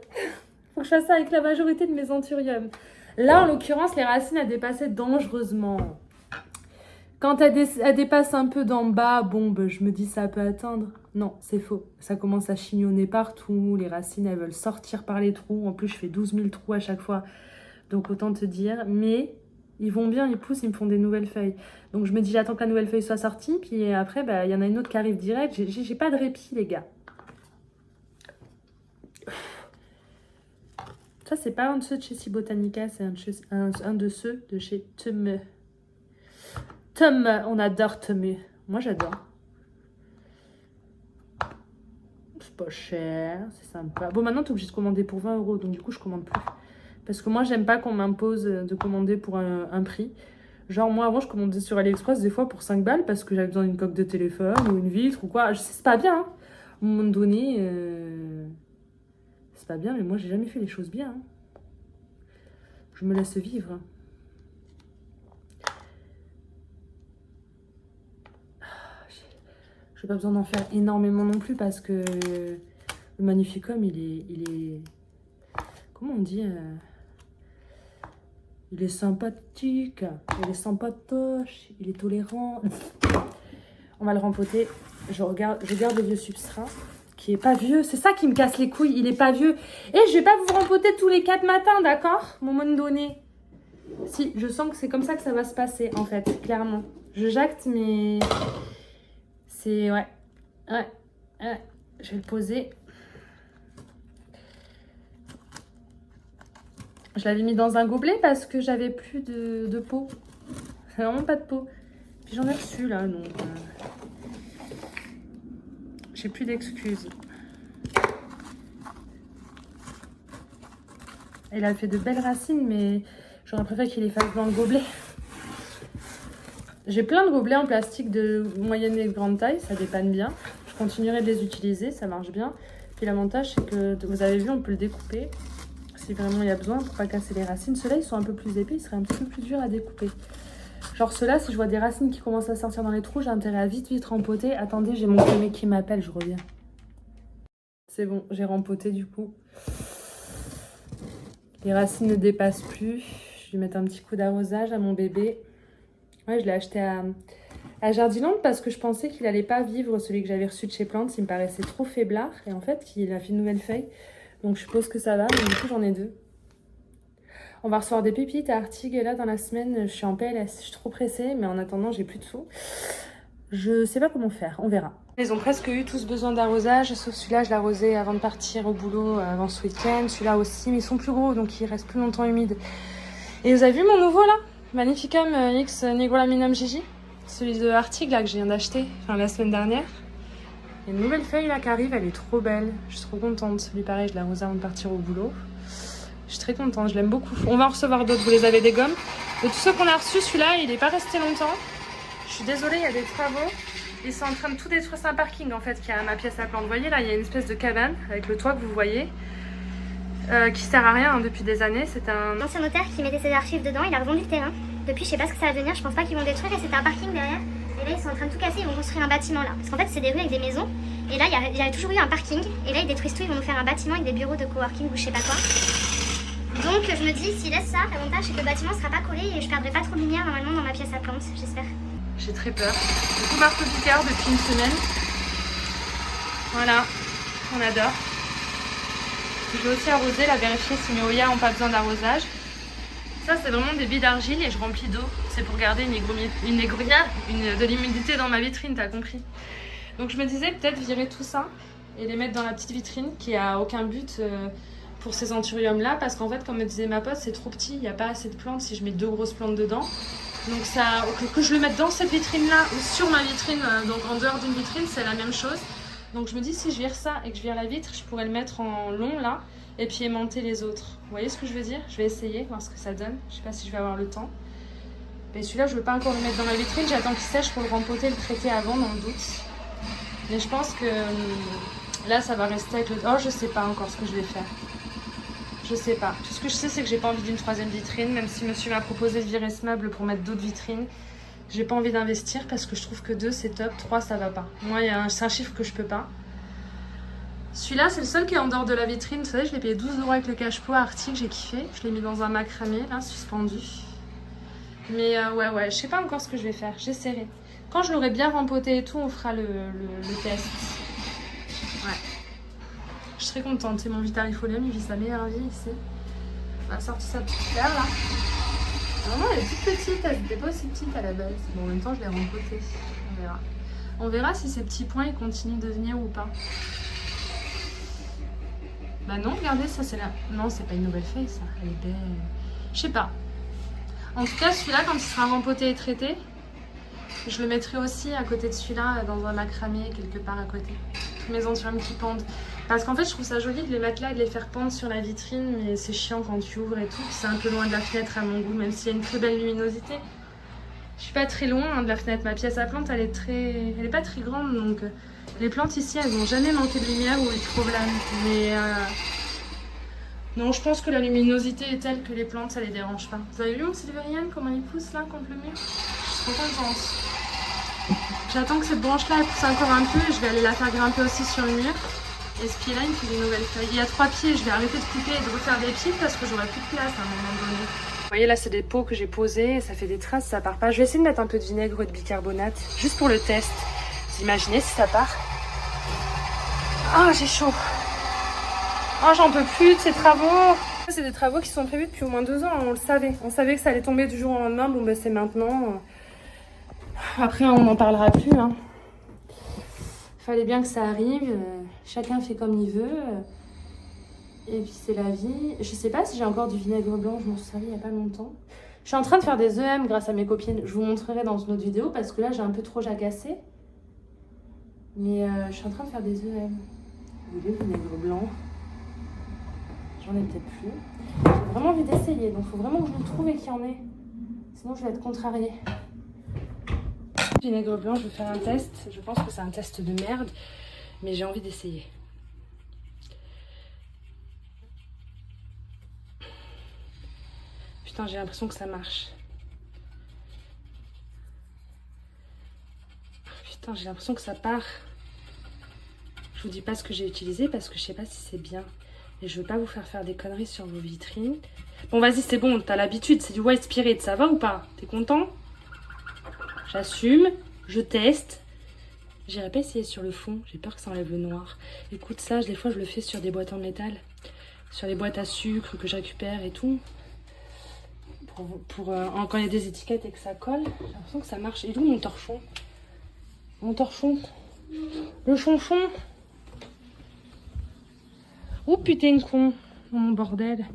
Faut que je fasse ça avec la majorité de mes anthuriums. Là, en l'occurrence, les racines, elles dépassaient dangereusement. Quand elles dépassent un peu d'en bas, bon, bah, je me dis ça peut attendre. Non, c'est faux. Ça commence à chignonner partout. Les racines, elles veulent sortir par les trous. En plus, je fais 12 000 trous à chaque fois. Donc, autant te dire. Mais... ils vont bien, ils poussent, ils me font des nouvelles feuilles. Donc je me dis, j'attends que la nouvelle feuille soit sortie. Puis après, bah, y en a une autre qui arrive direct. J'ai pas de répit, les gars. Ça, c'est pas un de ceux de chez Si Botanica. C'est un de ceux de chez Temu. On adore Temu. Moi, j'adore. C'est pas cher, c'est sympa. Bon, maintenant, t'es obligé de commander pour 20 €. Donc du coup, je commande plus. Parce que moi, j'aime pas qu'on m'impose de commander pour un prix. Genre, moi, avant, je commandais sur AliExpress des fois pour 5 balles parce que j'avais besoin d'une coque de téléphone ou une vitre ou quoi. Je sais, c'est pas bien. Hein. À un moment donné, c'est pas bien, mais moi, j'ai jamais fait les choses bien. Hein. Je me laisse vivre. J'ai pas besoin d'en faire énormément non plus parce que le Magnificum, il est... Comment on dit Il est sympathique, il est sympatoche, il est tolérant. On va le rempoter. Je garde le vieux substrat qui est pas vieux. C'est ça qui me casse les couilles, il est pas vieux. Et je vais pas vous rempoter tous les 4 matins, d'accord, mon moment donné. Si, je sens que c'est comme ça que ça va se passer, en fait, clairement. Je jacte, mais... C'est... Ouais. Je vais le poser. Je l'avais mis dans un gobelet parce que j'avais plus de pot. C'est vraiment pas de pot. Puis j'en ai reçu, là, donc... J'ai plus d'excuses. Elle a fait de belles racines, mais j'aurais préféré qu'il les fasse dans le gobelet. J'ai plein de gobelets en plastique de moyenne et de grande taille, ça dépanne bien. Je continuerai de les utiliser, ça marche bien. Puis l'avantage, c'est que, vous avez vu, on peut le découper si vraiment il y a besoin pour pas casser les racines. Ceux-là, ils sont un peu plus épais, ils seraient un petit peu plus durs à découper. Genre ceux-là, si je vois des racines qui commencent à sortir dans les trous, j'ai intérêt à vite rempoter. Attendez, j'ai mon premier qui m'appelle, je reviens. C'est bon, j'ai rempoté du coup. Les racines ne dépassent plus. Je vais mettre un petit coup d'arrosage à mon bébé. Ouais, je l'ai acheté à Jardiland parce que je pensais qu'il allait pas vivre, celui que j'avais reçu de chez Plants. Il me paraissait trop faiblard et en fait, il a fait une nouvelle feuille. Donc je suppose que ça va, mais du coup, j'en ai 2. On va recevoir des pépites à Artigues là dans la semaine. Je suis en PLS, je suis trop pressée, mais en attendant, j'ai plus de sous. Je sais pas comment faire, on verra. Ils ont presque eu tous besoin d'arrosage, sauf celui-là, je l'ai arrosé avant de partir au boulot, avant ce week-end. Celui-là aussi, mais ils sont plus gros, donc ils restent plus longtemps humides. Et vous avez vu mon nouveau là, Magnificum X Negrolaminum Gigi, celui de Artigues là que je viens d'acheter, enfin la semaine dernière. Il y a une nouvelle feuille là qui arrive, elle est trop belle. Je suis trop contente. Lui pareil, je l'ai arrosé avant de partir au boulot. Je suis très contente, je l'aime beaucoup. On va en recevoir d'autres, vous les avez des gommes. De tous ceux qu'on a reçus, celui-là, il n'est pas resté longtemps. Je suis désolée, il y a des travaux. Ils sont en train de tout détruire. C'est un parking en fait qui a ma pièce à plantes. Vous voyez là, il y a une espèce de cabane avec le toit que vous voyez. Qui sert à rien depuis des années. C'est un L'ancien notaire qui mettait ses archives dedans, il a revendu le terrain. Depuis, je sais pas ce que ça va devenir, je pense pas qu'ils vont détruire. Et c'était un parking derrière. Et là, ils sont en train de tout casser, ils vont construire un bâtiment là. Parce qu'en fait, c'est des rues avec des maisons. Et là, il y a toujours eu un parking. Et là, ils détruisent tout, ils vont nous faire un bâtiment avec des bureaux de coworking ou je sais pas quoi. Donc, je me dis, s'ils laissent ça, l'avantage c'est que le bâtiment sera pas collé et je perdrai pas trop de lumière normalement dans ma pièce à plantes, j'espère. J'ai très peur. Du coup, marteau piqueur depuis une semaine. Voilà, on adore. Je vais aussi arroser, la vérifier si mes Oya n'ont pas besoin d'arrosage. Ça, c'est vraiment des billes d'argile et je remplis d'eau. C'est pour garder de l'humidité dans ma vitrine, t'as compris. Donc je me disais peut-être virer tout ça et les mettre dans la petite vitrine qui a aucun but pour ces anthuriums-là. Parce qu'en fait, comme me disait ma pote, c'est trop petit, il n'y a pas assez de plantes si je mets 2 grosses plantes dedans. Donc ça, que je le mette dans cette vitrine-là ou sur ma vitrine, donc en dehors d'une vitrine, c'est la même chose. Donc je me dis, si je vire ça et que je vire la vitre, je pourrais le mettre en long là et puis aimanter les autres. Vous voyez ce que je veux dire? Je vais essayer, voir ce que ça donne. Je sais pas si je vais avoir le temps. Mais celui-là, je veux pas encore le mettre dans la vitrine. J'attends qu'il sèche pour le rempoter, le traiter avant, dans le doute. Mais je pense que là, ça va rester avec le... Oh, je sais pas encore ce que je vais faire. Je sais pas. Tout ce que je sais, c'est que j'ai pas envie d'une 3e vitrine, même si monsieur m'a proposé de virer ce meuble pour mettre d'autres vitrines. J'ai pas envie d'investir parce que je trouve que 2 c'est top, 3 ça va pas. Moi, c'est un chiffre que je peux pas. Celui-là, c'est le seul qui est en dehors de la vitrine. Vous savez, je l'ai payé 12 € avec le cache-pot à Arctic, j'ai kiffé. Je l'ai mis dans un macramé, là, suspendu. Mais ouais, je sais pas encore ce que je vais faire. J'essaierai. Quand je l'aurai bien rempoté et tout, on fera le test. Ouais. Je serais contente. Et mon Vitarifolium, il vit sa meilleure vie ici. On a sorti sa petite fleur, là. Vraiment, elle est toute petite. Elle n'était pas aussi petite à la base. Bon, en même temps, je l'ai rempotée. On verra. On verra si ces petits points, ils continuent de venir ou pas. Bah non, regardez, ça c'est là. Non, c'est pas une nouvelle feuille, ça. Elle est belle. Je sais pas. En tout cas, celui-là, quand il sera rempoté et traité, je le mettrai aussi à côté de celui-là, dans un macramé, quelque part à côté. Tous mes anthuriums qui pendent. Parce qu'en fait, je trouve ça joli de les mettre là et de les faire pendre sur la vitrine, mais c'est chiant quand tu ouvres et tout. C'est un peu loin de la fenêtre à mon goût, même s'il y a une très belle luminosité. Je suis pas très loin de la fenêtre. Ma pièce à plantes, elle est pas très grande, donc les plantes ici, elles n'ont jamais manqué de lumière ou eu de problème. Mais non, je pense que la luminosité est telle que les plantes, ça les dérange pas. Vous avez vu mon Silvériane, comment il pousse là contre le mur? Je suis trop contente. J'attends que cette branche-là, elle pousse encore un peu. Je vais aller la faire grimper aussi sur le mur. Et ce pied-là, il me fait des nouvelles feuilles. Il y a 3 pieds, je vais arrêter de couper et de refaire des pieds parce que j'aurai plus de place à un moment donné. voyez là, c'est des pots que j'ai posés, ça fait des traces, ça part pas. Je vais essayer de mettre un peu de vinaigre et de bicarbonate, juste pour le test. Vous imaginez si ça part? Ah, j'ai chaud. Ah, j'en peux plus de ces travaux. C'est des travaux qui sont prévus depuis au moins 2 ans, on le savait. On savait que ça allait tomber du jour au lendemain, bon ben c'est maintenant. Après, on n'en parlera plus. Hein. Fallait bien que ça arrive, chacun fait comme il veut. Et puis c'est la vie. Je sais pas si j'ai encore du vinaigre blanc, je m'en suis servi il y a pas longtemps. Je suis en train de faire des EM grâce à mes copines. Je vous montrerai dans une autre vidéo parce que là j'ai un peu trop jacassé. Mais je suis en train de faire des EM. Il est le vinaigre blanc. J'en ai peut-être plus. J'ai vraiment envie d'essayer, donc il faut vraiment que je le trouve et qu'il y en ait. Sinon je vais être contrariée. Vinaigre blanc, je vais faire un test. Je pense que c'est un test de merde, mais j'ai envie d'essayer. Putain, j'ai l'impression que ça marche. Putain, j'ai l'impression que ça part. Je vous dis pas ce que j'ai utilisé parce que je sais pas si c'est bien. Et je veux pas vous faire des conneries sur vos vitrines. Bon, vas-y, c'est bon, t'as l'habitude, c'est du White Spirit, ça va ou pas? T'es content? J'assume, je teste. J'irai pas essayer sur le fond, j'ai peur que ça enlève le noir. Écoute, ça, des fois, je le fais sur des boîtes en métal. Sur les boîtes à sucre que je récupère et tout. Quand il y a des étiquettes et que ça colle, j'ai l'impression que ça marche. Et d'où mon torchon? Mon torchon? Le chonchon? Oh putain de con, mon bordel.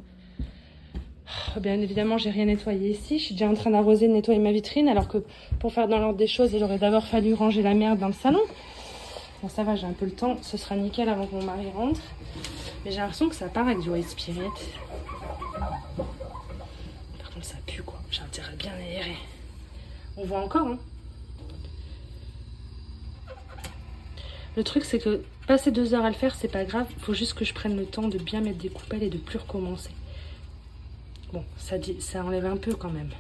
Oh, bien évidemment, j'ai rien nettoyé ici. Je suis déjà en train d'arroser, de nettoyer ma vitrine, alors que pour faire dans l'ordre des choses, il aurait d'abord fallu ranger la merde dans le salon. Bon, ça va, j'ai un peu le temps. Ce sera nickel avant que mon mari rentre. Mais j'ai l'impression que ça part avec du White Spirit. Par contre, ça pue, quoi. J'ai intérêt à bien aérer. On voit encore, hein. Le truc, c'est que passer 2 heures à le faire, c'est pas grave. Il faut juste que je prenne le temps de bien mettre des coupelles et de plus recommencer. Bon, ça enlève un peu quand même.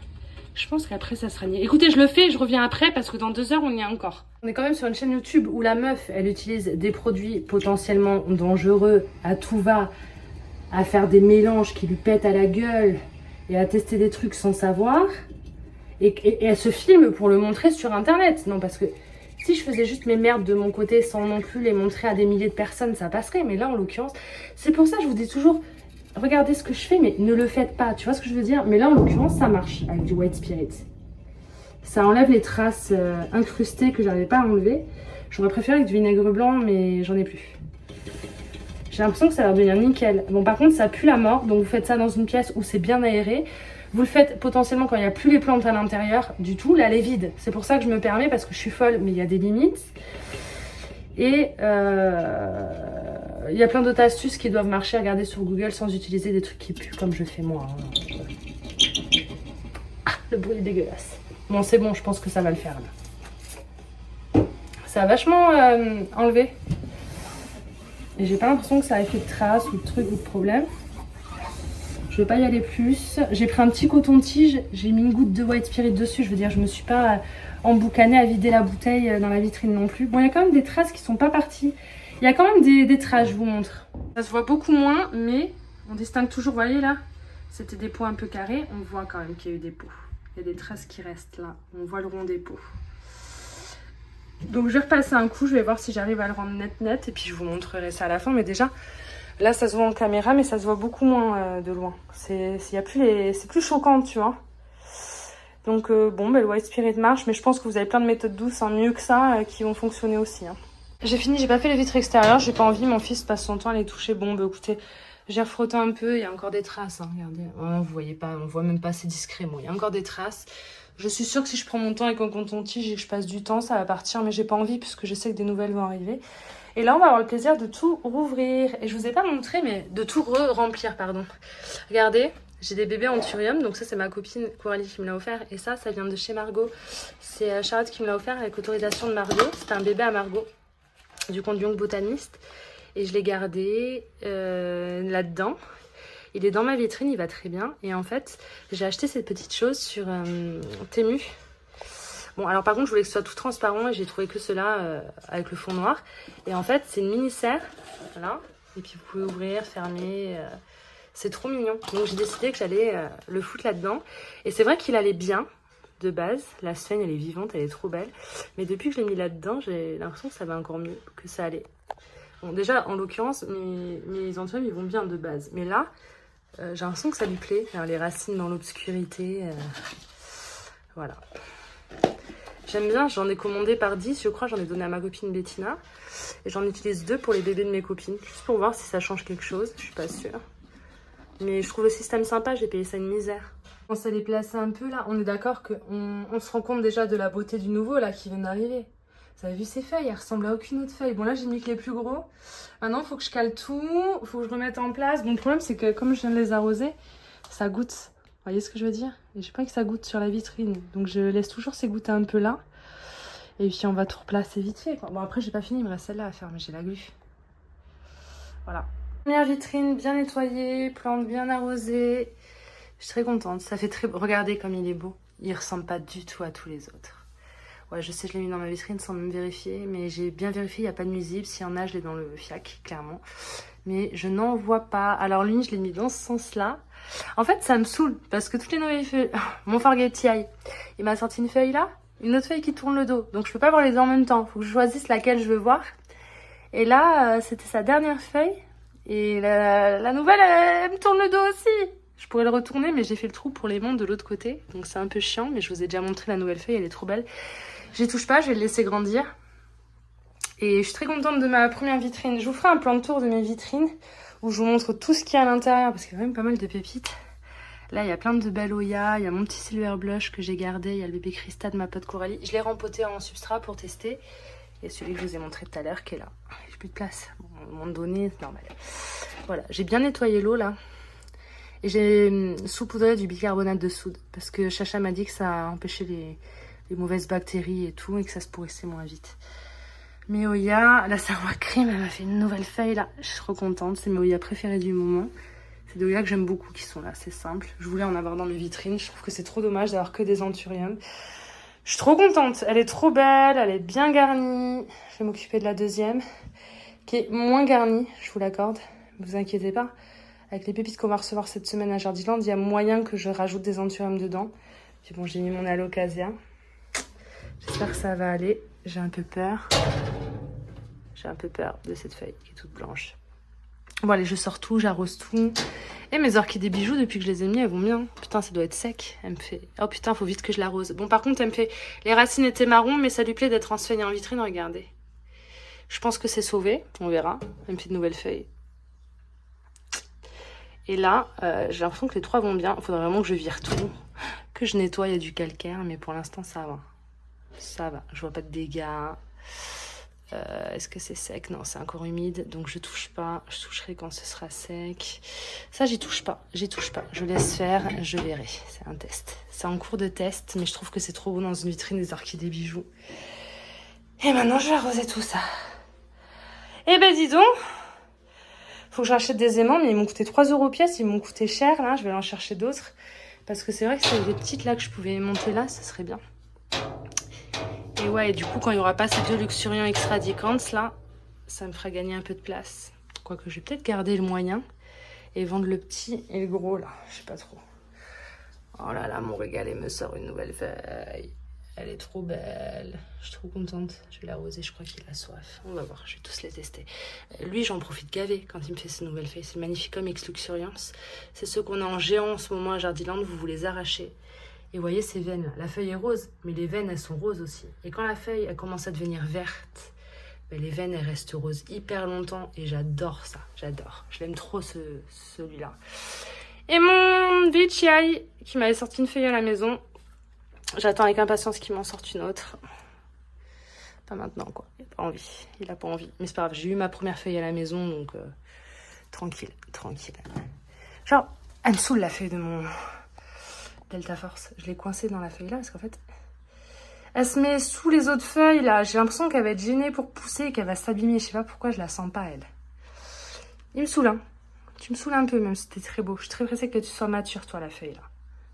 Je pense qu'après, ça sera niais. Écoutez, je le fais, je reviens après parce que dans 2 heures, on y est encore. On est quand même sur une chaîne YouTube où la meuf, elle utilise des produits potentiellement dangereux à tout va, à faire des mélanges qui lui pètent à la gueule et à tester des trucs sans savoir. Et elle se filme pour le montrer sur Internet. Non, parce que si je faisais juste mes merdes de mon côté sans non plus les montrer à des milliers de personnes, ça passerait. Mais là, en l'occurrence, c'est pour ça que je vous dis toujours, regardez ce que je fais, mais ne le faites pas. Tu vois ce que je veux dire? Mais là, en l'occurrence, ça marche avec du White Spirit. Ça enlève les traces incrustées que j'arrivais pas à enlever. J'aurais préféré avec du vinaigre blanc, mais j'en ai plus. J'ai l'impression que ça va devenir nickel. Bon, par contre, ça pue la mort. Donc, vous faites ça dans une pièce où c'est bien aéré. Vous le faites potentiellement quand il n'y a plus les plantes à l'intérieur du tout. Là, elle est vide. C'est pour ça que je me permets, parce que je suis folle, mais il y a des limites. Et il y a plein d'autres astuces qui doivent marcher. Regardez sur Google sans utiliser des trucs qui puent comme je fais moi. Hein. Ah, le bruit est dégueulasse. Bon, c'est bon, je pense que ça va le faire là. Ça a vachement enlevé. Et j'ai pas l'impression que ça ait fait de traces ou de trucs ou de problème. Je vais pas y aller plus. J'ai pris un petit coton-tige, j'ai mis une goutte de White Spirit dessus. Je veux dire, je me suis pas emboucanée à vider la bouteille dans la vitrine non plus. Bon, il y a quand même des traces qui sont pas parties. Il y a quand même des traces, je vous montre. Ça se voit beaucoup moins, mais on distingue toujours, vous voyez là, c'était des pots un peu carrés. On voit quand même qu'il y a eu des pots. Il y a des traces qui restent là. On voit le rond des pots. Donc je vais repasser un coup, je vais voir si j'arrive à le rendre net et puis je vous montrerai ça à la fin. Mais déjà, là ça se voit en caméra, mais ça se voit beaucoup moins de loin. C'est plus choquant, tu vois. Donc bon, le White Spirit marche, mais je pense que vous avez plein de méthodes douces, hein, mieux que ça, qui vont fonctionner aussi. Hein. J'ai fini, j'ai pas fait les vitres extérieures, j'ai pas envie, mon fils passe son temps à les toucher. Bon, bah écoutez, j'ai refrotté un peu, il y a encore des traces, hein, regardez. Oh, vous voyez pas, on voit même pas, c'est discret, bon, il y a encore des traces. Je suis sûre que si je prends mon temps avec un coton-tige et que je passe du temps, ça va partir, mais j'ai pas envie puisque je sais que des nouvelles vont arriver. Et là, on va avoir le plaisir de tout rouvrir. Et je vous ai pas montré, mais de tout remplir, pardon. Regardez, j'ai des bébés Anthurium, donc ça c'est ma copine Coralie qui me l'a offert. Et ça vient de chez Margot. C'est Charlotte qui me l'a offert avec autorisation de Margot. C'était un bébé à Margot, du compte Young Botaniste. Et je l'ai gardé là-dedans. Il est dans ma vitrine, il va très bien. Et en fait, j'ai acheté cette petite chose sur Temu. Bon, alors par contre, je voulais que ce soit tout transparent et j'ai trouvé que cela avec le fond noir. Et en fait, c'est une mini serre. Voilà. Et puis vous pouvez ouvrir, fermer. C'est trop mignon. Donc j'ai décidé que j'allais le foutre là-dedans. Et c'est vrai qu'il allait bien de base. La sphène, elle est vivante, elle est trop belle. Mais depuis que je l'ai mis là-dedans, j'ai l'impression que ça va encore mieux, que ça allait. Bon, déjà, en l'occurrence, mes anthuriums, ils vont bien de base. Mais là, j'ai l'impression que ça lui plaît. Alors, les racines dans l'obscurité. Voilà. J'aime bien, j'en ai commandé par 10, je crois, j'en ai donné à ma copine Bettina. Et j'en utilise 2 pour les bébés de mes copines, juste pour voir si ça change quelque chose, je suis pas sûre. Mais je trouve le système sympa, j'ai payé ça une misère. On s'est les placé un peu là, on est d'accord qu'on se rend compte déjà de la beauté du nouveau là qui vient d'arriver. Vous avez vu ces feuilles, elles ressemblent à aucune autre feuille. Bon là j'ai mis que les plus gros. Maintenant il faut que je cale tout, il faut que je remette en place. Bon le problème c'est que comme je viens de les arroser, ça goûte. Vous voyez ce que je veux dire? Et je sais pas que ça goûte sur la vitrine. Donc je laisse toujours ces goûter un peu là. Et puis on va tout replacer vite fait, quoi. Bon après j'ai pas fini, il me reste celle-là à faire, mais j'ai la glu. Voilà. Première vitrine bien nettoyée, plantes bien arrosées. Je suis très contente. Ça fait très... Regardez comme il est beau. Il ressemble pas du tout à tous les autres. Ouais, je sais, je l'ai mis dans ma vitrine sans même vérifier. Mais j'ai bien vérifié, il n'y a pas de nuisible. S'il y en a, je l'ai dans le fiac, clairement. Mais je n'en vois pas. Alors lui, je l'ai mis dans ce sens-là. En fait, ça me saoule. Parce que toutes les nouvelles feuilles... Mon Forget il m'a sorti une feuille là. Une autre feuille qui tourne le dos. Donc je peux pas voir les deux en même temps. Faut que je choisisse laquelle je veux voir. Et là, c'était sa dernière feuille. Et la nouvelle, elle me tourne le dos aussi. Je pourrais le retourner, mais j'ai fait le trou pour les montes de l'autre côté. Donc c'est un peu chiant, mais je vous ai déjà montré la nouvelle feuille, elle est trop belle. Je les touche pas, je vais le laisser grandir. Et je suis très contente de ma première vitrine. Je vous ferai un plan de tour de mes vitrines, où je vous montre tout ce qu'il y a à l'intérieur, parce qu'il y a quand même pas mal de pépites. Là, il y a plein de belles Oya, il y a mon petit Silver Blush que j'ai gardé, il y a le bébé Christa de ma pote Coralie. Je l'ai rempoté en substrat pour tester. Et celui que je vous ai montré tout à l'heure qui est là. J'ai plus de place. Bon, à un moment donné, c'est normal. Voilà, j'ai bien nettoyé l'eau là. Et j'ai saupoudré du bicarbonate de soude. Parce que Chacha m'a dit que ça empêchait les mauvaises bactéries et tout. Et que ça se pourrissait moins vite. Mes Oya, la Sarwa Cream, elle m'a fait une nouvelle feuille là. Je suis trop contente. C'est mes Oya préférées du moment. C'est des Oya que j'aime beaucoup qui sont là. C'est simple. Je voulais en avoir dans mes vitrines. Je trouve que c'est trop dommage d'avoir que des anthuriums. Je suis trop contente. Elle est trop belle. Elle est bien garnie. Je vais m'occuper de la deuxième. Qui est moins garnie, je vous l'accorde. Ne vous inquiétez pas. Avec les pépites qu'on va recevoir cette semaine à Jardiland, il y a moyen que je rajoute des anthuriums dedans. Puis bon, j'ai mis mon alocasia. J'espère que ça va aller. J'ai un peu peur. J'ai un peu peur de cette feuille qui est toute blanche. Bon allez, je sors tout, j'arrose tout. Et mes orchidées bijoux, depuis que je les ai mis, elles vont bien. Putain, ça doit être sec. Elle me fait... Oh putain, faut vite que je l'arrose. Bon, par contre, elle me fait... Les racines étaient marron, mais ça lui plaît d'être enseignée en vitrine, regardez. Je pense que c'est sauvé, on verra. Elle me fait de nouvelles feuilles. Et là, j'ai l'impression que les trois vont bien. Il faudrait vraiment que je vire tout, que je nettoie, il y a du calcaire, mais pour l'instant, ça va. Ça va, je vois pas de dégâts. Est-ce que c'est sec? Non, c'est encore humide, donc je touche pas. Je toucherai quand ce sera sec. Ça, j'y touche pas. J'y touche pas. Je laisse faire, je verrai. C'est un test. C'est en cours de test, mais je trouve que c'est trop beau dans une vitrine des orchidées bijoux. Et maintenant, je vais arroser tout ça. Eh ben, dis donc, faut que je rachète des aimants, mais ils m'ont coûté 3 € pièce. Ils m'ont coûté cher, là. Je vais en chercher d'autres. Parce que c'est vrai que c'est des petites là que je pouvais monter là, ça serait bien. Et ouais, et du coup, quand il n'y aura pas ces 2 luxuriants extradicants, là, ça me fera gagner un peu de place. Quoique, je vais peut-être garder le moyen et vendre le petit et le gros, là. Je sais pas trop. Oh là là, mon régalé me sort une nouvelle feuille. Elle est trop belle. Je suis trop contente. Je vais l'arroser, je crois qu'il a soif. On va voir, je vais tous les tester. Lui, j'en profite gavé quand il me fait ces nouvelles feuilles. C'est magnifique comme X Luxuriance. C'est ceux qu'on a en géant en ce moment à Jardiland. Vous vous les arrachez. Et vous voyez ces veines là, la feuille est rose, mais les veines elles sont roses aussi. Et quand la feuille elle commence à devenir verte, ben, les veines elles restent roses hyper longtemps et j'adore ça, j'adore. Je l'aime trop celui-là. Et mon Vichai qui m'avait sorti une feuille à la maison, j'attends avec impatience qu'il m'en sorte une autre. Pas maintenant quoi, il a pas envie, il a pas envie. Mais c'est pas grave, j'ai eu ma première feuille à la maison donc tranquille, tranquille. Genre, elle me saoule la feuille de mon... Delta Force, je l'ai coincée dans la feuille là parce qu'en fait elle se met sous les autres feuilles là. J'ai l'impression qu'elle va être gênée pour pousser et qu'elle va s'abîmer. Je sais pas pourquoi je la sens pas elle. Il me saoule hein. Tu me saoules un peu même si c'était très beau. Je suis très pressée que tu sois mature toi la feuille là.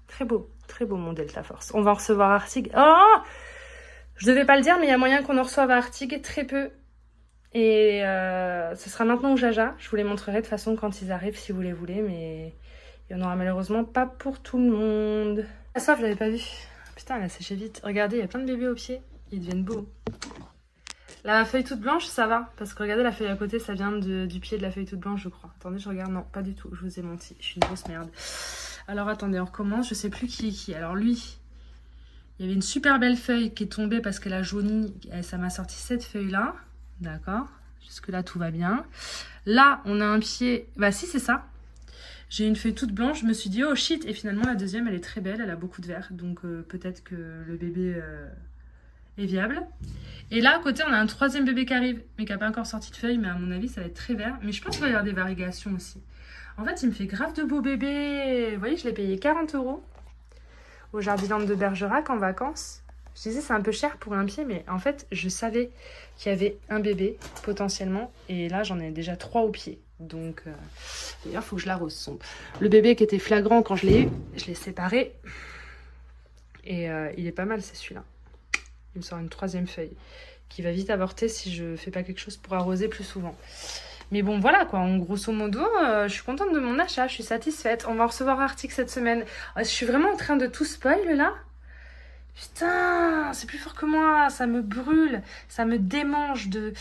Très beau mon Delta Force. On va en recevoir Artig. Oh, je devais pas le dire mais il y a moyen qu'on en reçoive à Artig très peu. Et ce sera maintenant au Jaja. Je vous les montrerai de toute façon quand ils arrivent si vous les voulez. Mais il n'y en aura malheureusement pas pour tout le monde. La soif, je l'avais pas vu. Putain, elle a séché vite. Regardez, il y a plein de bébés aux pieds. Ils deviennent beaux. La feuille toute blanche, ça va. Parce que regardez, la feuille à côté, ça vient du pied de la feuille toute blanche, je crois. Attendez, je regarde. Non, pas du tout. Je vous ai menti. Je suis une grosse merde. Alors attendez, on recommence. Je sais plus qui est qui. Alors lui, il y avait une super belle feuille qui est tombée parce qu'elle a jauni. Et ça m'a sorti cette feuille-là. D'accord. Jusque-là, tout va bien. Là, on a un pied... Bah si, c'est ça. J'ai une feuille toute blanche. Je me suis dit, oh shit. Et finalement, la deuxième, elle est très belle. Elle a beaucoup de vert. Donc peut-être que le bébé est viable. Et là, à côté, on a un troisième bébé qui arrive. Mais qui n'a pas encore sorti de feuille. Mais à mon avis, ça va être très vert. Mais je pense qu'il va y avoir des variegations aussi. En fait, il me fait grave de beaux bébés. Vous voyez, je l'ai payé 40 € au Jardiland de Bergerac en vacances. Je disais c'est un peu cher pour un pied, mais en fait, je savais qu'il y avait un bébé potentiellement. Et là, j'en ai déjà 3 au pied. Donc, d'ailleurs, il faut que je l'arrose son. Le bébé qui était flagrant quand je l'ai eu, je l'ai séparé. Et il est pas mal, c'est celui-là. Il me sort une troisième feuille qui va vite avorter si je fais pas quelque chose pour arroser plus souvent. Mais bon, voilà quoi, en grosso modo, je suis contente de mon achat, je suis satisfaite. On va en recevoir un article cette semaine. Je suis vraiment en train de tout spoil là. Putain, c'est plus fort que moi, ça me brûle, ça me démange de...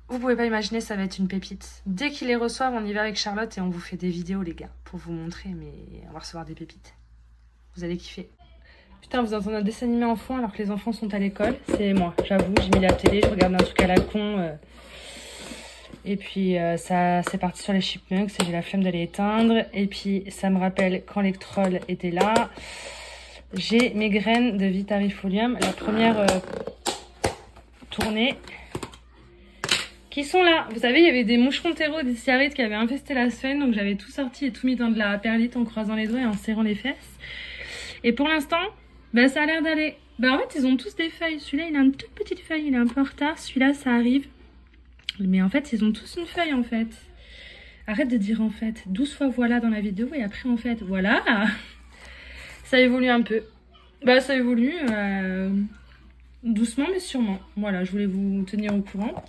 Vous pouvez pas imaginer, ça va être une pépite. Dès qu'ils les reçoivent, on y va avec Charlotte et on vous fait des vidéos les gars, pour vous montrer, mais on va recevoir des pépites. Vous allez kiffer. Putain, vous entendez un dessin animé en fond alors que les enfants sont à l'école. C'est moi, j'avoue, j'ai mis la télé, je regarde un truc à la con. Et puis ça c'est parti sur les chipmunks et j'ai la flemme d'aller éteindre. Et puis ça me rappelle quand les trolls étaient là. J'ai mes graines de Vitarifolium, la première tournée, qui sont là. Vous savez, il y avait des moucherons terreau, des cyarides qui avaient infesté la semaine. Donc j'avais tout sorti et tout mis dans de la perlite en croisant les doigts et en serrant les fesses. Et pour l'instant, bah, ça a l'air d'aller. Bah, en fait, ils ont tous des feuilles. Celui-là, il a une toute petite feuille, il est un peu en retard. Celui-là, ça arrive. Mais en fait, ils ont tous une feuille, en fait. Arrête de dire en fait. 12 fois voilà dans la vidéo et après en fait. Voilà. Ça évolue un peu. Bah, ça évolue doucement mais sûrement. Voilà, je voulais vous tenir au courant.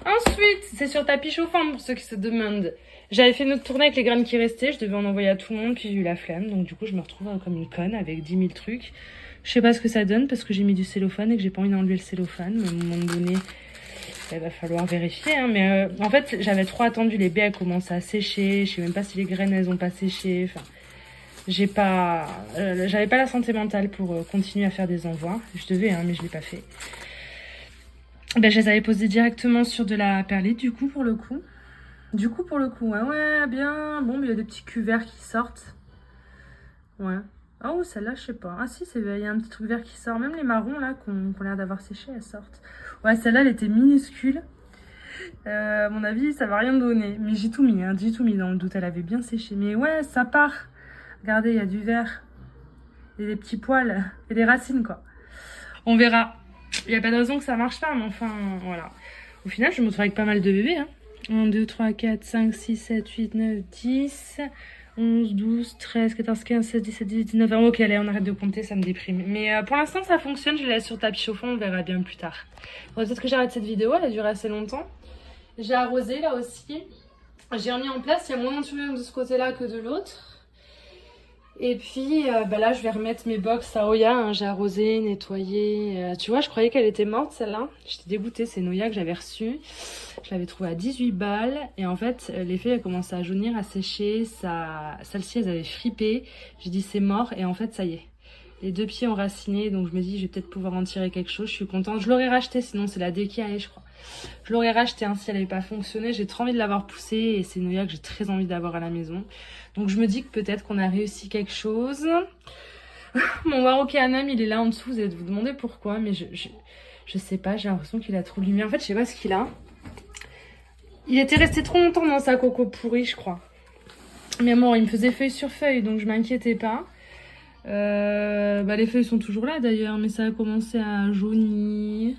Ensuite, c'est sur tapis chauffant pour ceux qui se demandent. J'avais fait une autre tournée avec les graines qui restaient. Je devais en envoyer à tout le monde, puis j'ai eu la flemme. Donc du coup, je me retrouve comme une conne avec 10 000 trucs. Je sais pas ce que ça donne parce que j'ai mis du cellophane et que j'ai pas envie d'enlever le cellophane. Mais à un moment donné, il va falloir vérifier. Hein. Mais en fait, j'avais trop attendu. Les baies, elles commencent à sécher. Je sais même pas si les graines, elles ont pas séché. Enfin, j'avais pas la santé mentale pour continuer à faire des envois. Je devais, hein, mais je l'ai pas fait. Ben, je les avais posées directement sur de la perlite, du coup, pour le coup. Ouais, bien. Bon, mais il y a des petits cuverts qui sortent. Ouais. Oh, celle-là, je sais pas. Ah si, il y a un petit truc vert qui sort. Même les marrons, là, qu'on a l'air d'avoir séché, elles sortent. Ouais, celle-là, elle était minuscule. À mon avis, ça va rien donner. Mais j'ai tout mis, hein. J'ai tout mis dans le doute. Elle avait bien séché. Mais ouais, ça part. Regardez, il y a du vert. Et des petits poils. Et des racines, quoi. On verra. Il n'y a pas de raison que ça marche pas, mais enfin, voilà. Au final, je me retrouve avec pas mal de bébés. Hein. 1, 2, 3, 4, 5, 6, 7, 8, 9, 10, 11, 12, 13, 14, 15, 16, 17, 18, 19, 20. Ok, allez, on arrête de compter, ça me déprime. Mais pour l'instant, ça fonctionne. Je les laisse sur tapis chauffant, on verra bien plus tard. Bon, peut-être que j'arrête cette vidéo, elle a duré assez longtemps. J'ai arrosé là aussi. J'ai remis en place, il y a moins d'anturium de ce côté-là que de l'autre. Et puis bah là je vais remettre mes box à Oya, hein. J'ai arrosé, nettoyé, tu vois je croyais qu'elle était morte celle-là, j'étais dégoûtée, c'est une Oya que j'avais reçue, je l'avais trouvée à 18 balles et en fait les feuilles elles commençaient à jaunir, à sécher, celles-ci elles avaient fripé, j'ai dit c'est mort et en fait ça y est, les deux pieds ont raciné donc je me dis je vais peut-être pouvoir en tirer quelque chose, je suis contente, je l'aurais racheté sinon c'est la Dekiae je crois. Je l'aurais racheté hein, si elle n'avait pas fonctionné. J'ai trop envie de l'avoir poussée et c'est une Oya que j'ai très envie d'avoir à la maison. Donc je me dis que peut-être qu'on a réussi quelque chose. Mon Warockéanum il est là en dessous. Vous allez vous demander pourquoi, mais je sais pas. J'ai l'impression qu'il a trop de lumière. En fait, je sais pas ce qu'il a. Il était resté trop longtemps dans sa coco pourrie, je crois. Mais bon, il me faisait feuille sur feuille, donc je m'inquiétais pas. Bah, les feuilles sont toujours là d'ailleurs, mais ça a commencé à jaunir.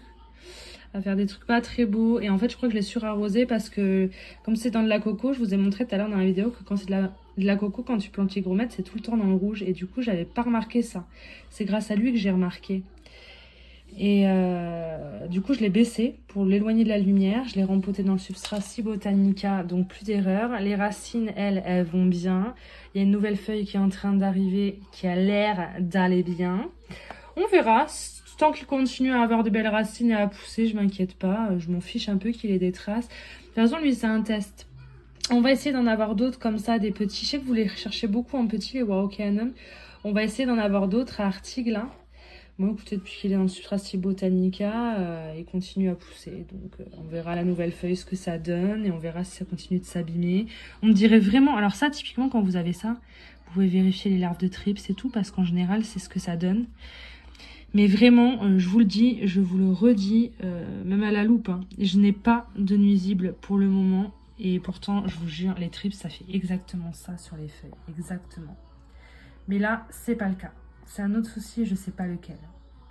À faire des trucs pas très beaux et en fait je crois que je l'ai surarrosé parce que comme c'est dans de la coco, je vous ai montré tout à l'heure dans la vidéo que quand c'est de la coco, quand tu plantes hygromètre c'est tout le temps dans le rouge et du coup j'avais pas remarqué ça, c'est grâce à lui que j'ai remarqué Et du coup, je l'ai baissé pour l'éloigner de la lumière. Je l'ai rempoté dans le substrat Botanica, donc plus d'erreur. Les racines, elles vont bien. Il y a une nouvelle feuille qui est en train d'arriver, qui a l'air d'aller bien. On verra. Tant qu'il continue à avoir de belles racines et à pousser, je m'inquiète pas. Je m'en fiche un peu qu'il ait des traces. De toute façon, lui, c'est un test. On va essayer d'en avoir d'autres comme ça, des petits. Je sais que vous les recherchez beaucoup en petits, les Waukenem. On va essayer d'en avoir d'autres à Artigue, là. Bon, écoutez, depuis qu'il est dans le substrat Botanica, il continue à pousser. Donc, on verra la nouvelle feuille, ce que ça donne. Et on verra si ça continue de s'abîmer. On me dirait vraiment... Alors ça, typiquement, quand vous avez ça, vous pouvez vérifier les larves de trips et tout. Parce qu'en général, c'est ce que ça donne. Mais vraiment, je vous le dis, je vous le redis, même à la loupe, hein, je n'ai pas de nuisible pour le moment. Et pourtant, je vous jure, les trips, ça fait exactement ça sur les feuilles. Exactement. Mais là, c'est pas le cas. C'est un autre souci, je sais pas lequel.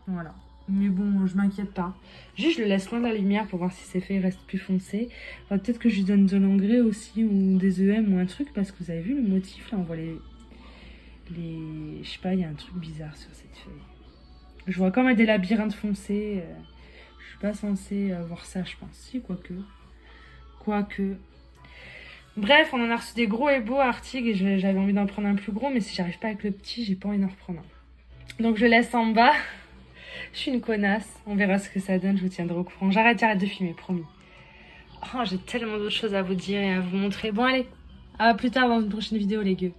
Voilà. Mais bon, je m'inquiète pas. Juste, je le laisse loin de la lumière pour voir si ses feuilles restent plus foncées. Enfin, peut-être que je lui donne de l'engrais aussi, ou des EM, ou un truc, parce que vous avez vu le motif, là, on voit les... Je sais pas, il y a un truc bizarre sur cette feuille. Je vois comme des labyrinthes foncés. Je suis pas censée voir ça, je pense. Si, quoique. Bref, on en a reçu des gros et beaux Artigue et j'avais envie d'en prendre un plus gros, mais si j'arrive pas avec le petit, j'ai pas envie d'en reprendre un. Donc je laisse en bas. Je suis une connasse. On verra ce que ça donne, je vous tiendrai au courant. J'arrête de filmer, promis. Oh, j'ai tellement d'autres choses à vous dire et à vous montrer. Bon, allez, à plus tard dans une prochaine vidéo, les gueux.